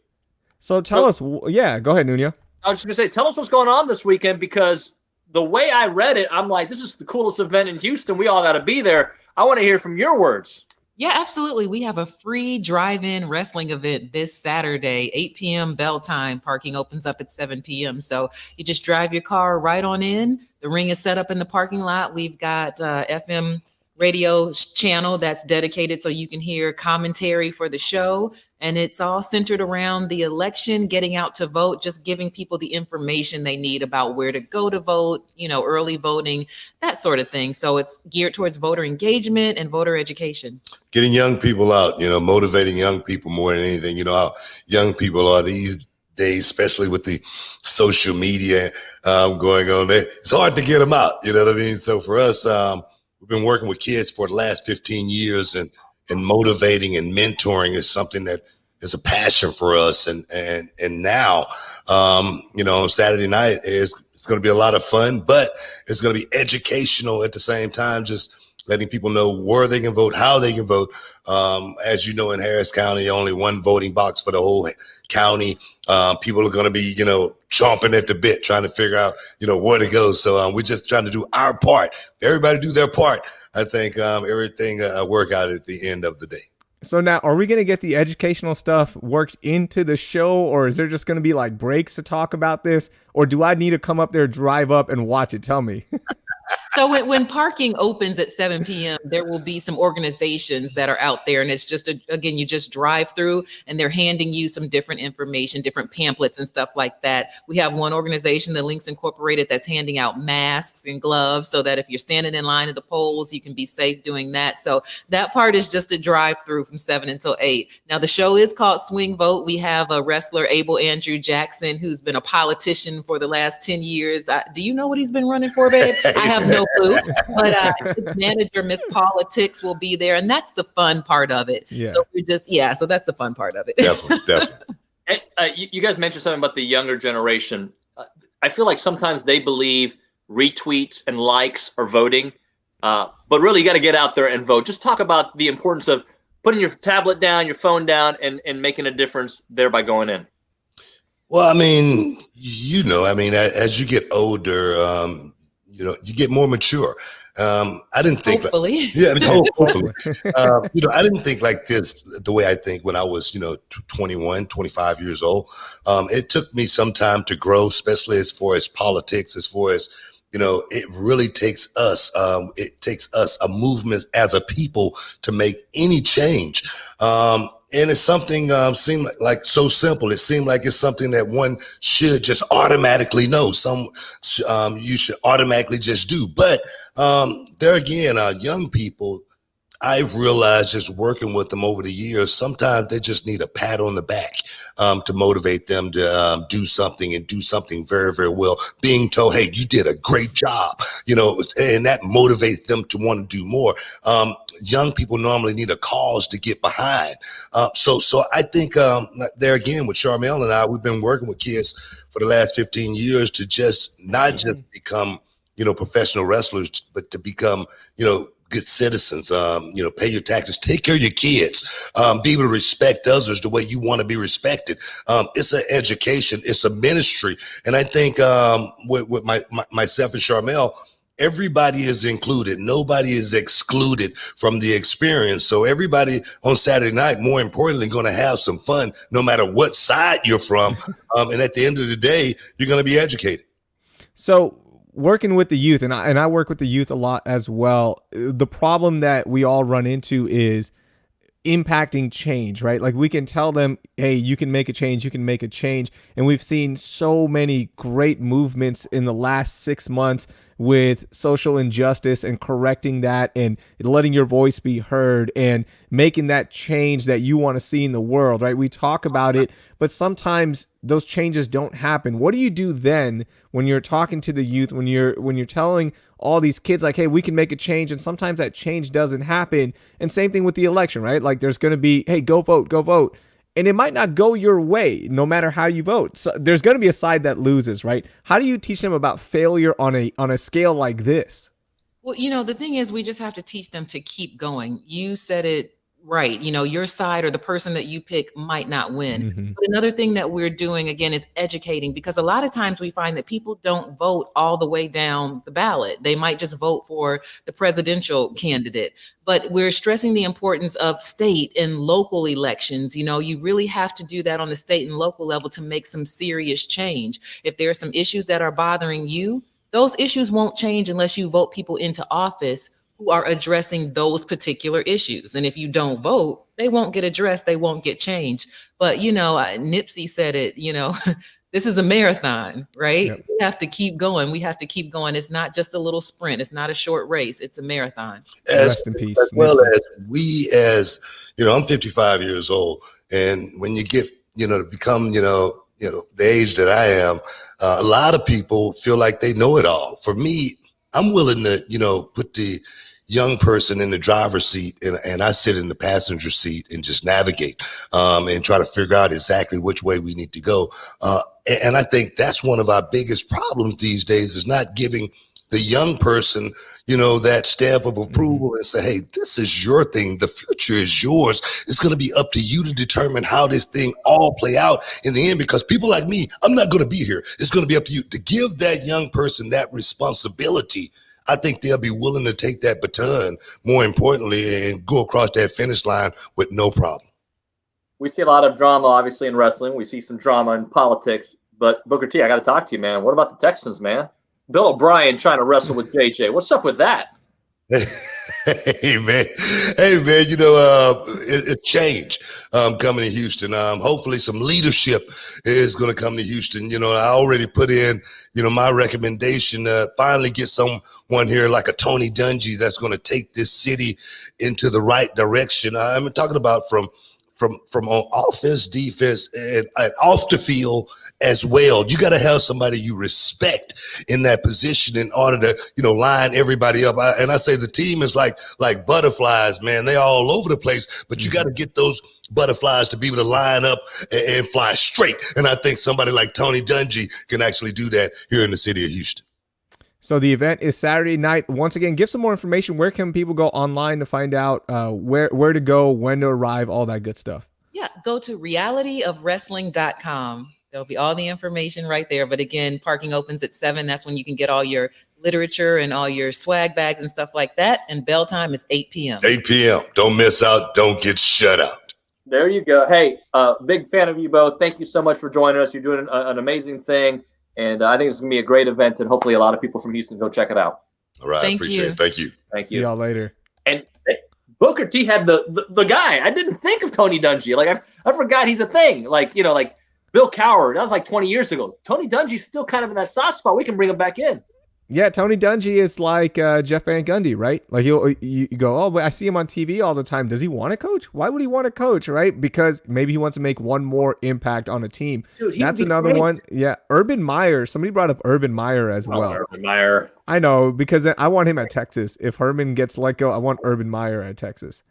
[SPEAKER 2] So tell us. Yeah, go ahead, Nuño.
[SPEAKER 1] I was just going to say, tell us what's going on this weekend, because the way I read it, I'm like, this is the coolest event in Houston. We all got to be there. I want to hear from your words.
[SPEAKER 5] Yeah, absolutely. We have a free drive-in wrestling event this Saturday, 8 p.m. bell time. Parking opens up at 7 p.m. So you just drive your car right on in. The ring is set up in the parking lot. We've got FM radio channel that's dedicated so you can hear commentary for the show. And it's all centered around the election, getting out to vote, just giving people the information they need about where to go to vote, early voting, that sort of thing. So it's geared towards voter engagement and voter education.
[SPEAKER 4] Getting young people out, motivating young people more than anything. You know how young people are these days, especially with the social media going on there. It's hard to get them out. You know what I mean? So for us, we've been working with kids for the last 15 years, and motivating and mentoring is something that is a passion for us. And now, on Saturday night it's going to be a lot of fun, but it's going to be educational at the same time, just letting people know where they can vote, how they can vote. As you know, in Harris County, only one voting box for the whole county. People are going to be, chomping at the bit, trying to figure out, where to go. So we're just trying to do our part. Everybody do their part. I think everything work out at the end of the day.
[SPEAKER 2] So now, are we going to get the educational stuff worked into the show, or is there just going to be like breaks to talk about this? Or do I need to come up there, drive up, and watch it? Tell me.
[SPEAKER 5] So when parking opens at 7 p.m., there will be some organizations that are out there. And it's just, again, you just drive through and they're handing you some different information, different pamphlets and stuff like that. We have one organization, the Links Incorporated, that's handing out masks and gloves so that if you're standing in line at the polls, you can be safe doing that. So that part is just a drive through from 7 until 8. Now, the show is called Swing Vote. We have a wrestler, Abel Andrew Jackson, who's been a politician for the last 10 years. Do you know what he's been running for, babe? I have no clue, but his manager, Miss Politics, will be there, and that's the fun part of it.
[SPEAKER 2] Yeah.
[SPEAKER 5] So that's the fun part of it.
[SPEAKER 4] Definitely.
[SPEAKER 1] You guys mentioned something about the younger generation. I feel like sometimes they believe retweets and likes are voting, but really you got to get out there and vote. Just talk about the importance of putting your tablet down, your phone down, and making a difference there by going in.
[SPEAKER 4] Well, as you get older, you get more mature. I didn't think
[SPEAKER 5] hopefully.
[SPEAKER 4] Hopefully. I didn't think like this the way I think when I was, 21, 25 years old. It took me some time to grow, especially as far as politics, as far as, it really takes us, a movement as a people to make any change. And it's something seemed like so simple. It seemed like it's something that one should just automatically know. You should automatically just do. But there again, young people, I've realized just working with them over the years, sometimes they just need a pat on the back to motivate them to do something and do something very, very well. Being told, hey, you did a great job, and that motivates them to want to do more. Young people normally need a cause to get behind. So I think there again with Charmel and I, we've been working with kids for the last 15 years to just not just become, professional wrestlers, but to become, good citizens, pay your taxes, take care of your kids, be able to respect others the way you want to be respected. It's an education, it's a ministry. And I think with myself and Charmel, everybody is included. Nobody is excluded from the experience. So everybody on Saturday night, more importantly, going to have some fun, no matter what side you're from. And at the end of the day, you're going to be educated.
[SPEAKER 2] So working with the youth, and I work with the youth a lot as well. The problem that we all run into is impacting change, right? Like we can tell them, hey, you can make a change, you can make a change. And we've seen so many great movements in the last 6 months with social injustice and correcting that and letting your voice be heard and making that change that you want to see in the world, right? We talk about it, but sometimes those changes don't happen. What do you do then when you're talking to the youth, when you're telling all these kids like, hey, we can make a change, and sometimes that change doesn't happen? And same thing with the election, right? Like there's going to be, hey, go vote, go vote. And it might not go your way no matter how you vote. So there's going to be a side that loses, right? How do you teach them about failure on a scale like this?
[SPEAKER 5] Well, the thing is, we just have to teach them to keep going. You said it right. Your side or the person that you pick might not win.
[SPEAKER 2] Mm-hmm.
[SPEAKER 5] But another thing that we're doing, again, is educating, because a lot of times we find that people don't vote all the way down the ballot. They might just vote for the presidential candidate. But we're stressing the importance of state and local elections. You really have to do that on the state and local level to make some serious change. If there are some issues that are bothering you, those issues won't change unless you vote people into office who are addressing those particular issues. And if you don't vote, they won't get addressed. They won't get changed. But, Nipsey said it, this is a marathon, right? Yep. We have to keep going. We have to keep going. It's not just a little sprint. It's not a short race. It's a marathon.
[SPEAKER 2] Rest in peace.
[SPEAKER 4] As well as we, I'm 55 years old. And when you get, to become, the age that I am, a lot of people feel like they know it all. For me, I'm willing to, put the young person in the driver's seat and I sit in the passenger seat and just navigate and try to figure out exactly which way we need to go. And I think that's one of our biggest problems these days, is not giving the young person, that stamp of approval and say, hey, this is your thing. The future is yours. It's going to be up to you to determine how this thing all play out in the end, because people like me, I'm not going to be here. It's going to be up to you to give that young person that responsibility. I think they'll be willing to take that baton, more importantly, and go across that finish line with no problem.
[SPEAKER 1] We see a lot of drama, obviously, in wrestling. We see some drama in politics. But Booker T, I got to talk to you, man. What about the Texans, man? Bill O'Brien trying to wrestle with JJ. What's up with that?
[SPEAKER 4] Hey, man, it's change coming to Houston. Hopefully some leadership is going to come to Houston. I already put in, my recommendation to finally get someone here like a Tony Dungy that's going to take this city into the right direction. I'm talking about from on offense, defense, and off the field as well. You got to have somebody you respect in that position in order to, line everybody up. I say the team is like butterflies, man. They're all over the place, but you got to get those butterflies to be able to line up and fly straight. And I think somebody like Tony Dungy can actually do that here in the city of Houston.
[SPEAKER 2] So the event is Saturday night. Once again, give some more information. Where can people go online to find out where to go, when to arrive, all that good stuff?
[SPEAKER 5] Yeah, go to realityofwrestling.com. There'll be all the information right there. But again, parking opens at 7. That's when you can get all your literature and all your swag bags and stuff like that. And bell time is 8 p.m.
[SPEAKER 4] 8 p.m. Don't miss out. Don't get shut out.
[SPEAKER 1] There you go. Hey, big fan of you both. Thank you so much for joining us. You're doing an amazing thing. And I think it's going to be a great event, and hopefully a lot of people from Houston go check it out.
[SPEAKER 4] All right. Appreciate it. Thank you.
[SPEAKER 1] Thank you.
[SPEAKER 2] See y'all later.
[SPEAKER 1] And Booker T had the guy. I didn't think of Tony Dungy. Like, I forgot he's a thing. Like, like Bill Cowher. That was like 20 years ago. Tony Dungy's still kind of in that soft spot. We can bring him back in.
[SPEAKER 2] Yeah, Tony Dungy is like Jeff Van Gundy, right? Like you go, oh, but I see him on TV all the time. Does he want to coach? Why would he want to coach, right? Because maybe he wants to make one more impact on a team.
[SPEAKER 1] Dude,
[SPEAKER 2] that's another great one. Yeah, Urban Meyer. Somebody brought up Urban Meyer as well.
[SPEAKER 1] Urban Meyer.
[SPEAKER 2] I know, because I want him at Texas. If Herman gets let go, I want Urban Meyer at Texas.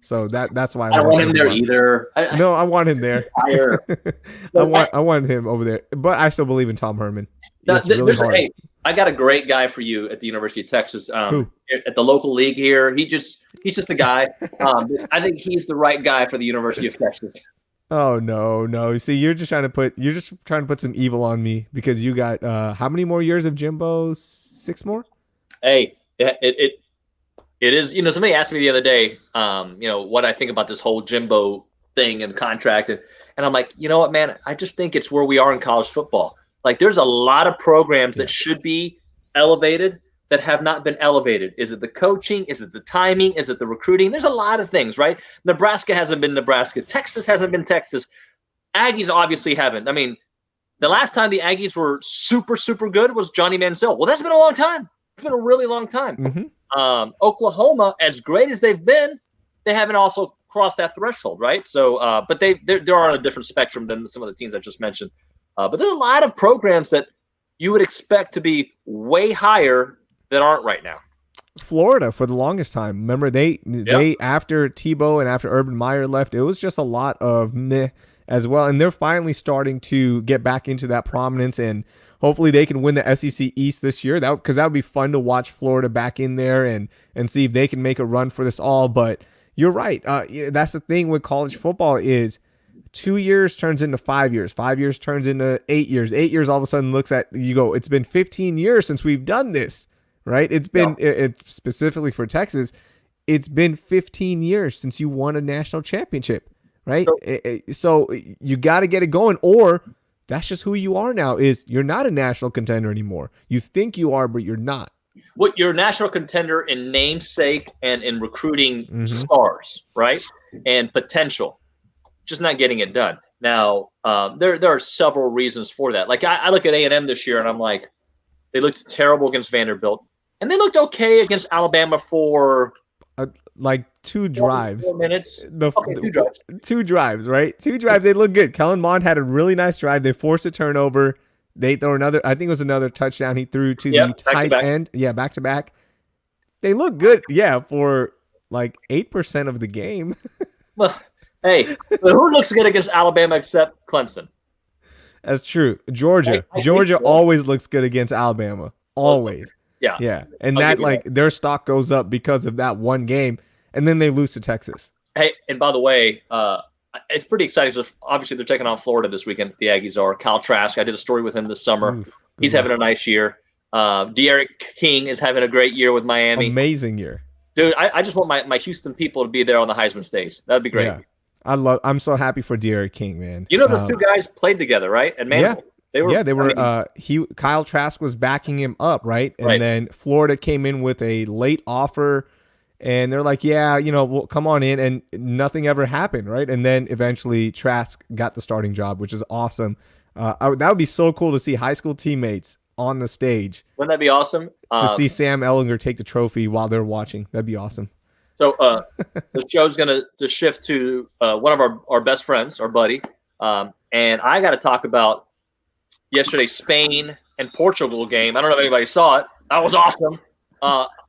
[SPEAKER 2] So that's why
[SPEAKER 1] I don't want him there either.
[SPEAKER 2] No, I want him there. I want him over there. But I still believe in Tom Herman. It's really hard.
[SPEAKER 1] Hey, I got a great guy for you at the University of Texas. At the local league here. He's just a guy. I think he's the right guy for the University of Texas.
[SPEAKER 2] Oh no. See, you're just trying to put some evil on me because you got how many more years of Jimbo? 6 more?
[SPEAKER 1] Hey, it is, somebody asked me the other day, what I think about this whole Jimbo thing and contract. And I'm like, you know what, man, I just think it's where we are in college football. Like, there's a lot of programs that should be elevated that have not been elevated. Is it the coaching? Is it the timing? Is it the recruiting? There's a lot of things, right? Nebraska hasn't been Nebraska. Texas hasn't been Texas. Aggies obviously haven't. I mean, the last time the Aggies were super, super good was Johnny Manziel. Well, that's been a long time. It's been a really long time.
[SPEAKER 2] Mm-hmm.
[SPEAKER 1] Oklahoma, as great as they've been, they haven't also crossed that threshold, right? So, but they're on a different spectrum than some of the teams I just mentioned. But there's a lot of programs that you would expect to be way higher that aren't right now.
[SPEAKER 2] Florida for the longest time. Remember, they after Tebow and after Urban Meyer left, it was just a lot of meh as well. And they're finally starting to get back into that prominence, and hopefully they can win the SEC East this year. Because that would be fun to watch Florida back in there and see if they can make a run for this all. But you're right. That's the thing with college football is 2 years turns into 5 years. 5 years turns into 8 years. 8 years all of a sudden looks at you go, it's been 15 years since we've done this. Right? It's been it's specifically for Texas. It's been 15 years since you won a national championship, right? So you got to get it going, or that's just who you are now. Is you're not a national contender anymore. You think you are, but you're not.
[SPEAKER 1] What you're a national contender in namesake and in recruiting stars, right? And potential, just not getting it done. Now, there are several reasons for that. Like I look at A&M this year, and I'm like, they looked terrible against Vanderbilt. And they looked okay against Alabama for
[SPEAKER 2] like 2 drives.
[SPEAKER 1] 4 minutes. 2 drives.
[SPEAKER 2] 2 drives, right? 2 drives. They look good. Kellen Mond had a really nice drive. They forced a turnover. They throw another. I think it was another touchdown he threw to the tight end. Yeah, back to back. They look good. Yeah, for like 8% of the game.
[SPEAKER 1] Well, hey, but who looks good against Alabama except Clemson?
[SPEAKER 2] That's true. Georgia always looks good against Alabama. Always. Yeah. And that their stock goes up because of that one game, and then they lose to Texas.
[SPEAKER 1] Hey, and by the way, it's pretty exciting. So obviously they're taking on Florida this weekend. The Aggies are. Kyle Trask, I did a story with him this summer. He's having a nice year. De'Aaron King is having a great year with Miami.
[SPEAKER 2] Amazing year.
[SPEAKER 1] Dude, I just want my Houston people to be there on the Heisman stage. That'd be great.
[SPEAKER 2] Yeah. I'm so happy for De'Aaron King, man.
[SPEAKER 1] You know those 2 guys played together, right? And man, they were. Kyle Trask was backing him up, right? And then Florida came in with a late offer, and they're like, well, come on in, and nothing ever happened, right? And then eventually Trask got the starting job, which is awesome. That would be so cool to see high school teammates on the stage. Wouldn't that be awesome?
[SPEAKER 2] To see Sam Ellinger take the trophy while they're watching. That'd be awesome.
[SPEAKER 1] So the show's going to shift to one of our best friends, our buddy. And I got to talk about yesterday's Spain and Portugal game. I don't know if anybody saw it. That was awesome.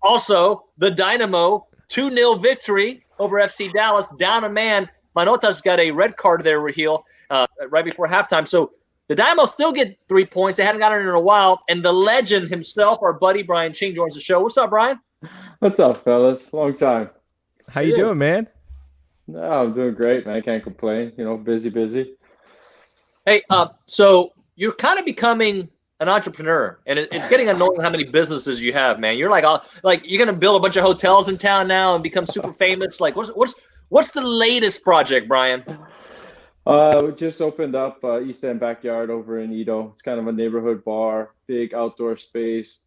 [SPEAKER 1] Also, the Dynamo 2-0 victory over FC Dallas, down a man. Manotas got a red card there, Raheel, right before halftime. So the Dynamo still get 3 points. They hadn't gotten it in a while. And the legend himself, our buddy Brian Ching, joins the show. What's up, Brian?
[SPEAKER 6] What's up, fellas? Long time.
[SPEAKER 2] How you doing, man?
[SPEAKER 6] No, I'm doing great, man. I can't complain. Busy.
[SPEAKER 1] Hey, so you're kind of becoming an entrepreneur, and it's getting annoying how many businesses you have, man. You're you're gonna build a bunch of hotels in town now and become super famous. Like, what's the latest project, Brian?
[SPEAKER 6] We just opened up East End Backyard over in Edo. It's kind of a neighborhood bar, big outdoor space.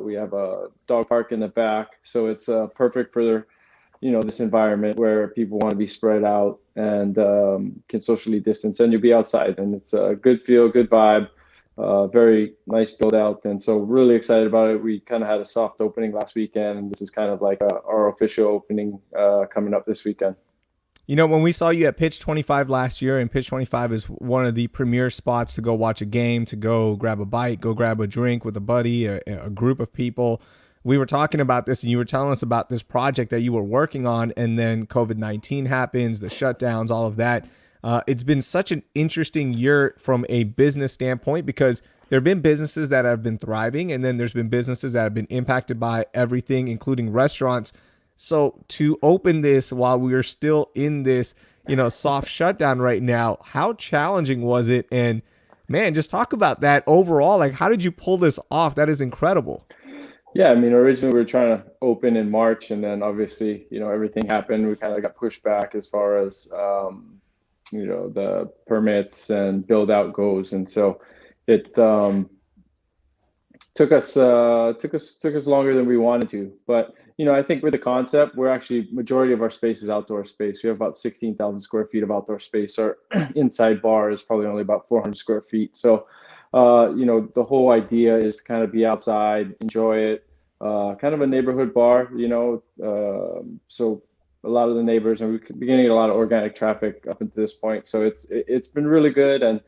[SPEAKER 6] We have a dog park in the back, so it's perfect for this environment where people want to be spread out and can socially distance, and you'll be outside, and it's a good feel, good vibe, very nice build out. And so really excited about it. We kind of had a soft opening last weekend, and this is kind of like our official opening coming up this weekend.
[SPEAKER 2] When we saw you at Pitch 25 last year, and Pitch 25 is one of the premier spots to go watch a game, to go grab a bite, go grab a drink with a buddy, a group of people. We were talking about this, and you were telling us about this project that you were working on, and then COVID-19 happens, the shutdowns, all of that. It's been such an interesting year from a business standpoint, because there have been businesses that have been thriving, and then there's been businesses that have been impacted by everything, including restaurants. So to open this while we are still in this, soft shutdown right now, how challenging was it? And man, just talk about that overall. Like, how did you pull this off? That is incredible.
[SPEAKER 6] Yeah, originally we were trying to open in March, and then obviously, everything happened. We kind of got pushed back as far as, the permits and build out goes. And so it took us longer than we wanted to. But, I think with the concept, we're actually, majority of our space is outdoor space. We have about 16,000 square feet of outdoor space. Our inside bar is probably only about 400 square feet. So, the whole idea is to kind of be outside, enjoy it, kind of a neighborhood bar, so a lot of the neighbors, and we're beginning a lot of organic traffic up until this point. So it's been really good. And,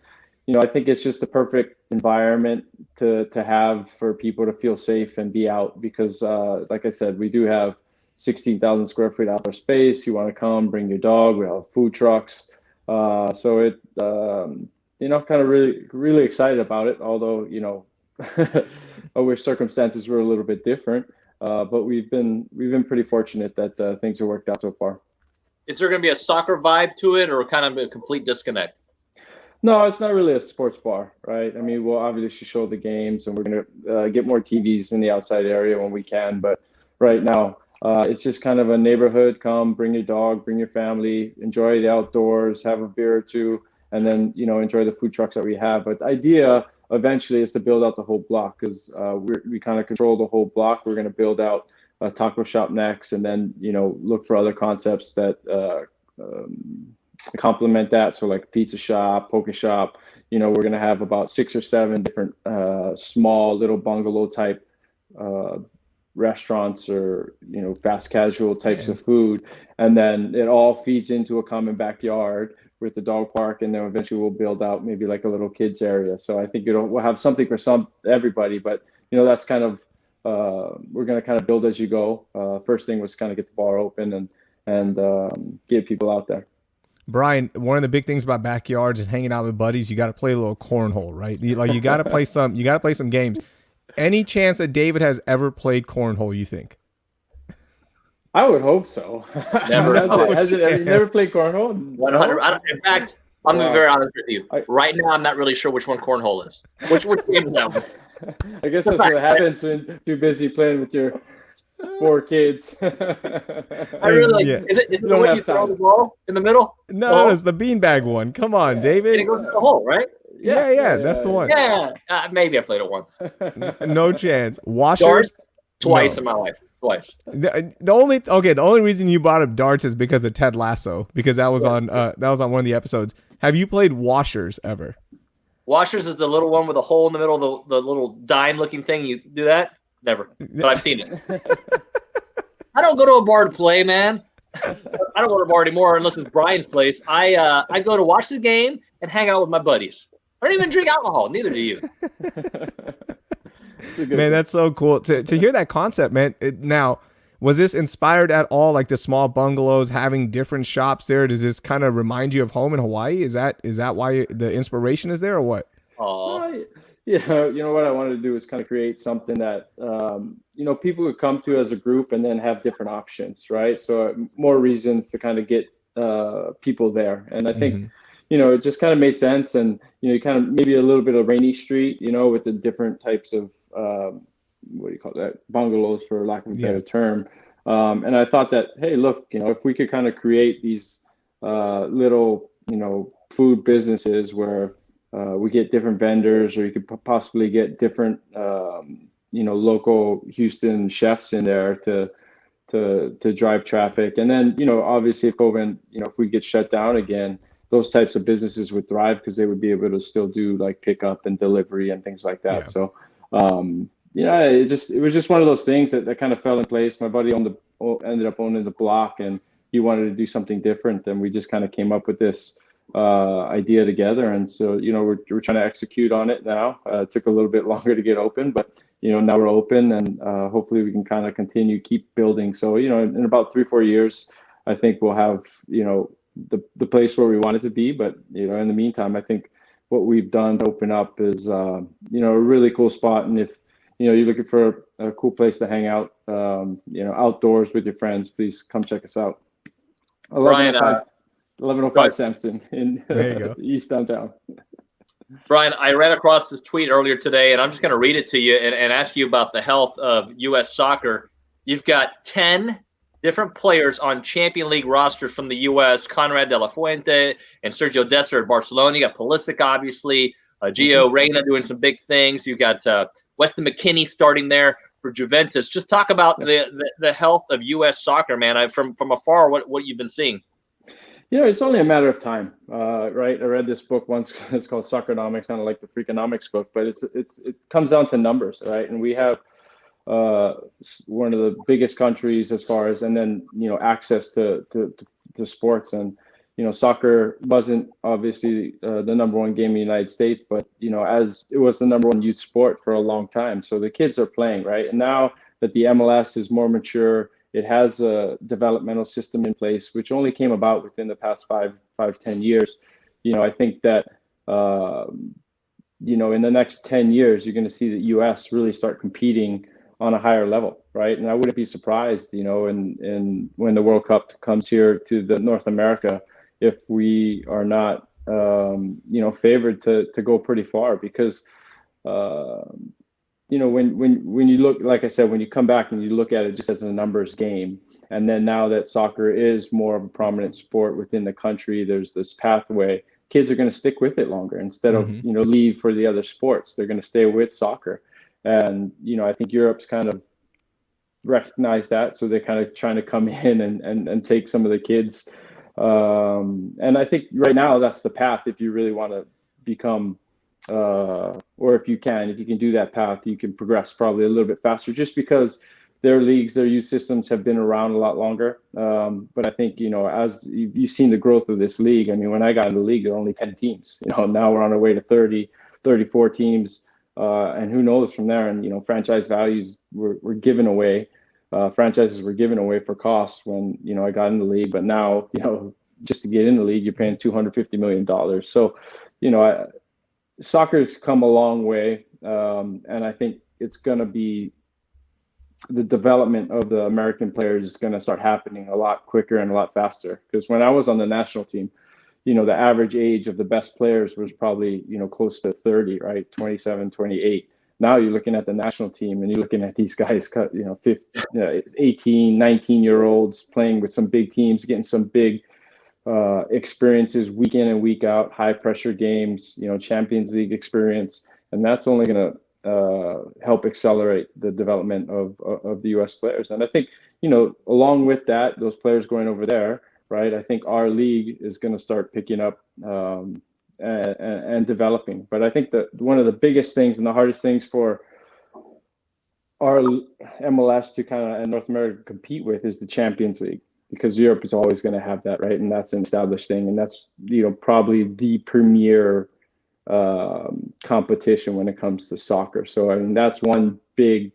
[SPEAKER 6] I think it's just the perfect environment to have for people to feel safe and be out because, like I said, we do have 16,000 square feet outdoor space. You want to come, bring your dog. We have food trucks. So it, kind of really, really excited about it. Although, I wish circumstances were a little bit different. But we've been pretty fortunate that things have worked out so far.
[SPEAKER 1] Is there going to be a soccer vibe to it, or kind of a complete disconnect?
[SPEAKER 6] No, it's not really a sports bar, right? I mean, we'll obviously show the games, and we're going to get more TVs in the outside area when we can. But right now, it's just kind of a neighborhood. Come, bring your dog, bring your family, enjoy the outdoors, have a beer or two, and then enjoy the food trucks that we have. But the idea eventually is to build out the whole block because we kind of control the whole block. We're going to build out a taco shop next, and then look for other concepts that complement that. So like pizza shop, poke shop. We're going to have about 6 or 7 different small little bungalow type restaurants or fast casual types of food, and then it all feeds into a common backyard with the dog park, and then eventually we'll build out maybe like a little kids area. So I think we'll have something for everybody, but that's kind of we're going to kind of build as you go. First thing was kind of get the bar open and get people out there.
[SPEAKER 2] Brian, one of the big things about backyards and hanging out with buddies, you got to play a little cornhole, right? You got to play some games. Any chance that David has ever played cornhole, you think?
[SPEAKER 6] I would hope so.
[SPEAKER 1] Never.
[SPEAKER 6] Have you never played cornhole?
[SPEAKER 1] 100. In fact, I'm going to be very honest with you. Right now, I'm not really sure which one cornhole is. Which game is that one?
[SPEAKER 6] I guess that's what happens when you're too busy playing with your 4 kids.
[SPEAKER 1] I really like. Is it the one you throw the ball in the middle?
[SPEAKER 2] No, it's the beanbag one. Come on, David.
[SPEAKER 1] It goes in the hole, right?
[SPEAKER 2] Yeah, that's the one.
[SPEAKER 1] Yeah, maybe I played it once.
[SPEAKER 2] No chance. Washers?
[SPEAKER 1] Darts? Twice in my life. Twice.
[SPEAKER 2] The only reason you brought up darts is because of Ted Lasso, because that was on one of the episodes. Have you played washers ever?
[SPEAKER 1] Washers is the little one with a hole in the middle, the little dime looking thing. You do that? Never. But I've seen it. I don't go to a bar to play, man. I don't go to a bar anymore unless it's Brian's place. I go to watch the game and hang out with my buddies. I don't even drink alcohol. Neither do you.
[SPEAKER 2] Man, that's so cool to hear that concept, man. Now, was this inspired at all, like the small bungalows having different shops there? Does this kind of remind you of home in Hawaii? Is that why the inspiration is there, or what?
[SPEAKER 6] What I wanted to do is kind of create something that people could come to as a group and then have different options, right? So more reasons to kind of get people there, and I think. It just kind of made sense, and kind of maybe a little bit of Rainy Street, with the different types of what do you call that, bungalows, for lack of a better term. And I thought that, hey, look, if we could kind of create these little, food businesses where we get different vendors, or you could possibly get different, local Houston chefs in there to drive traffic, and then obviously if COVID, if we get shut down again. Those types of businesses would thrive because they would be able to still do like pickup and delivery and things like that. So, it was just one of those things that kind of fell in place. My buddy ended up owning the block, and he wanted to do something different. And we just kind of came up with this idea together. And so, we're trying to execute on it now. It took a little bit longer to get open, but, now we're open, and hopefully we can kind of keep building. So, in about 3-4 years, I think we'll have, the place where we want it to be. But in the meantime, I think what we've done to open up is a really cool spot. And if you're looking for a cool place to hang out, outdoors with your friends, please come check us out. 1105 Sampson in East Downtown.
[SPEAKER 1] Brian, I ran across this tweet earlier today, and I'm just going to read it to you and ask you about the health of U.S. soccer. You've got 10 different players on Champion League rosters from the U.S., Conrad De La Fuente and Sergio Dest at Barcelona. You got Pulisic, obviously, Gio Reyna doing some big things. You got Weston McKennie starting there for Juventus. Just talk about the health of U.S. soccer, man. From afar, what you've been seeing.
[SPEAKER 6] It's only a matter of time, right? I read this book once. It's called Soccernomics, kind of like the Freakonomics book, but it comes down to numbers, right? And we have one of the biggest countries as far as, and then, access to sports. And, soccer wasn't obviously the number one game in the United States, but, as it was the number one youth sport for a long time. So the kids are playing, right? And now that the MLS is more mature, it has a developmental system in place, which only came about within the past 10 years. I think that, in the next 10 years, you're going to see the U.S. really start competing on a higher level, right? And I wouldn't be surprised, in when the World Cup comes here to the North America, if we are not, favored to go pretty far, because, when you look, like I said, when you come back and you look at it just as a numbers game, and then now that soccer is more of a prominent sport within the country, there's this pathway. Kids are going to stick with it longer instead of, leave for the other sports. They're going to stay with soccer. And, I think Europe's kind of recognized that. So they're kind of trying to come in and take some of the kids. And I think right now that's the path. If you really want to become, or if you can do that path, you can progress probably a little bit faster, just because their leagues, their youth systems have been around a lot longer. But I think, as you've seen the growth of this league, I mean, when I got in the league, there were only 10 teams. Now we're on our way to 30, 34 teams. And who knows from there. And, franchise values were given away. Franchises were given away for costs when, I got in the league. But now, just to get in the league, you're paying $250 million. So, soccer's come a long way. And I think it's going to be, the development of the American players is going to start happening a lot quicker and a lot faster. Because when I was on the national team, the average age of the best players was probably, close to 30, right? 27, 28. Now you're looking at the national team and you're looking at these guys, 18, 19-year-olds playing with some big teams, getting some big experiences week in and week out, high pressure games, Champions League experience. And that's only going to help accelerate the development of the U.S. players. And I think, along with that, those players going over there, right, I think our league is going to start picking up and developing. But I think that one of the biggest things and the hardest things for our MLS to kind of, and North America compete with, is the Champions League, because Europe is always going to have that, right? And that's an established thing. And that's, probably the premier competition when it comes to soccer. So I mean, that's one big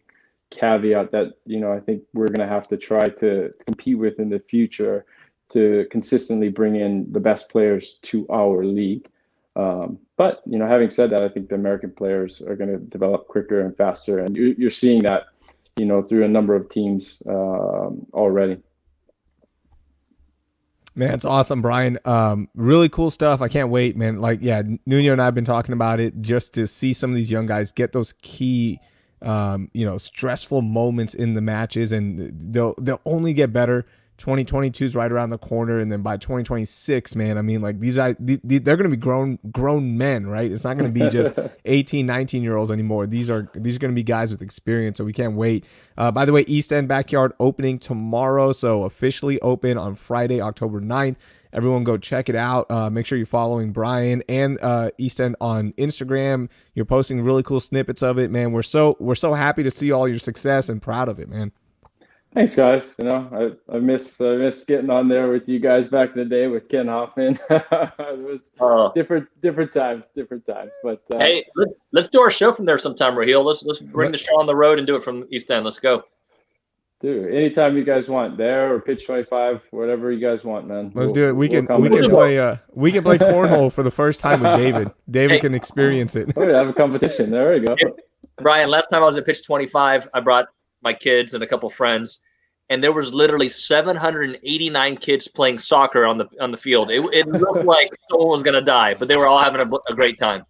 [SPEAKER 6] caveat that I think we're going to have to try to compete with in the future, to consistently bring in the best players to our league. But having said that, I think the American players are going to develop quicker and faster, and you're seeing that through a number of teams already.
[SPEAKER 2] Man, it's awesome, Brian. Really cool stuff. I can't wait, man. Like, yeah, Nuño and I have been talking about it, just to see some of these young guys get those key, stressful moments in the matches, and they'll only get better. 2022 is right around the corner, and then by 2026, man, I mean, like, these guys, they're going to be grown men, right? It's not going to be just 18, 19-year-olds anymore. These are going to be guys with experience, so we can't wait. By the way, East End Backyard opening tomorrow, so officially open on Friday, October 9th. Everyone go check it out. Make sure you're following Brian and East End on Instagram. You're posting really cool snippets of it, man. We're so happy to see all your success and proud of it, man.
[SPEAKER 6] Thanks, guys. I miss getting on there with you guys back in the day with Ken Hoffman. It was different times. But
[SPEAKER 1] hey, let's do our show from there sometime, Raheel. Let's bring the show on the road and do it from East End. Let's go.
[SPEAKER 6] Dude, anytime you guys want, there or Pitch 25, whatever you guys want, man.
[SPEAKER 2] Let's do it. We can play cornhole for the first time with David. David can experience it.
[SPEAKER 6] Oh, yeah, have a competition. There we go.
[SPEAKER 1] Brian, last time I was at Pitch 25, I brought my kids and a couple friends, and there was literally 789 kids playing soccer on the field. It looked like someone was going to die, but they were all having a great time.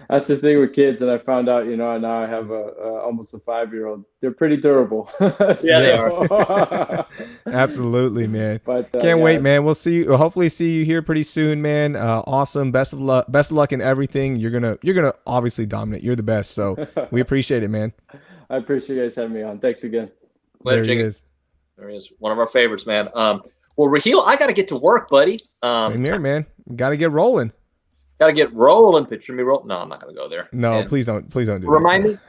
[SPEAKER 6] That's the thing with kids, and I found out, now I have almost a 5-year-old. They're pretty durable.
[SPEAKER 1] Yeah, they are.
[SPEAKER 2] Absolutely, man.
[SPEAKER 6] But
[SPEAKER 2] can't wait, man. We'll see you. We'll hopefully see you here pretty soon, man. Awesome. Best of luck in everything. You're gonna obviously dominate. You're the best, so we appreciate it, man.
[SPEAKER 6] I appreciate you guys having me on. Thanks again.
[SPEAKER 1] There he is. One of our favorites, man. Well, Raheel, I got to get to work, buddy.
[SPEAKER 2] Same here, man. Got to get rolling.
[SPEAKER 1] Gotta get rolling. Picture me roll. No, I'm not gonna go there.
[SPEAKER 2] No,
[SPEAKER 1] And
[SPEAKER 2] please don't do
[SPEAKER 1] remind me.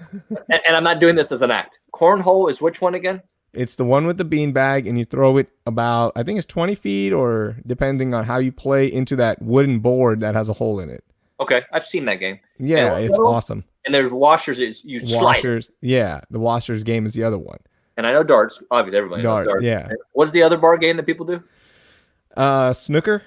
[SPEAKER 1] And I'm not doing this as an act. Cornhole is which one again?
[SPEAKER 2] It's the one with the beanbag, and you throw it about, I think it's 20 feet, or depending on how you play, into that wooden board that has a hole in it.
[SPEAKER 1] Okay, I've seen that game.
[SPEAKER 2] Yeah,
[SPEAKER 1] And
[SPEAKER 2] it's awesome.
[SPEAKER 1] And there's washers. You slide.
[SPEAKER 2] Washers, yeah, the washers game is the other one.
[SPEAKER 1] And I know darts. Obviously, everybody knows darts.
[SPEAKER 2] Yeah.
[SPEAKER 1] What's the other bar game that people do?
[SPEAKER 2] Snooker.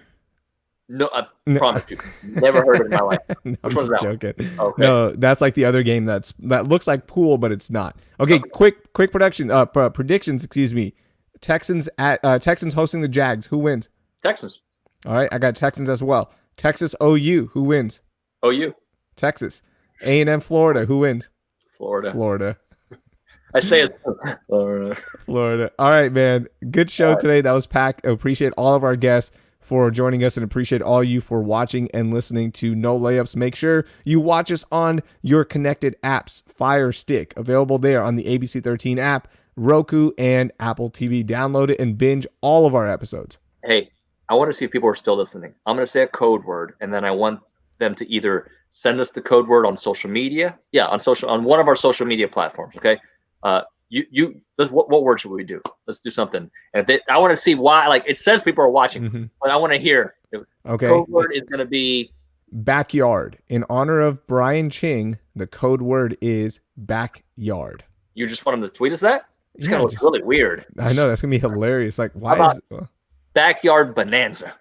[SPEAKER 1] No, I promise you, never heard of it in my life.
[SPEAKER 2] No,
[SPEAKER 1] Which
[SPEAKER 2] I'm
[SPEAKER 1] one's
[SPEAKER 2] just
[SPEAKER 1] that one?
[SPEAKER 2] joking.
[SPEAKER 1] Okay.
[SPEAKER 2] No, that's like the other game that looks like pool, but it's not. Okay, quick predictions. Excuse me. Texans hosting the Jags. Who wins?
[SPEAKER 1] Texans.
[SPEAKER 2] All right, I got Texans as well. Texas OU. Who wins?
[SPEAKER 1] OU.
[SPEAKER 2] Texas. A&M Florida. Who wins?
[SPEAKER 1] Florida.
[SPEAKER 2] Florida.
[SPEAKER 1] I say it's Florida.
[SPEAKER 2] Florida. All right, man. Good show today. That was packed. I appreciate all of our guests for joining us and appreciate all you for watching and listening to No Layups. Make sure you watch us on your connected apps. Fire Stick, available there on the ABC 13 app, Roku, and Apple TV. Download it and binge all of our episodes.
[SPEAKER 1] Hey, I want to see if people are still listening. I'm going to say a code word, and then I want them to either send us the code word on social media. Yeah, on one of our social media platforms, okay? What word should we do? Let's do something. And I want to see why. Like, it says people are watching, but I want to hear.
[SPEAKER 2] Okay.
[SPEAKER 1] Code word is going to be
[SPEAKER 2] backyard. In honor of Brian Ching, the code word is backyard.
[SPEAKER 1] You just want them to tweet us that? It's
[SPEAKER 2] Yeah,
[SPEAKER 1] going to look really weird.
[SPEAKER 2] I know that's gonna be hilarious. Like, why
[SPEAKER 1] How
[SPEAKER 2] is
[SPEAKER 1] Backyard Bonanza?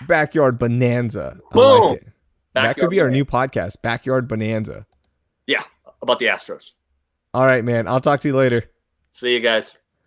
[SPEAKER 2] backyard bonanza? I
[SPEAKER 1] Boom.
[SPEAKER 2] like it. That could be our
[SPEAKER 1] Bonanza.
[SPEAKER 2] new podcast, Backyard Bonanza.
[SPEAKER 1] Yeah, about the Astros.
[SPEAKER 2] All right, man. I'll talk to you later.
[SPEAKER 1] See you guys.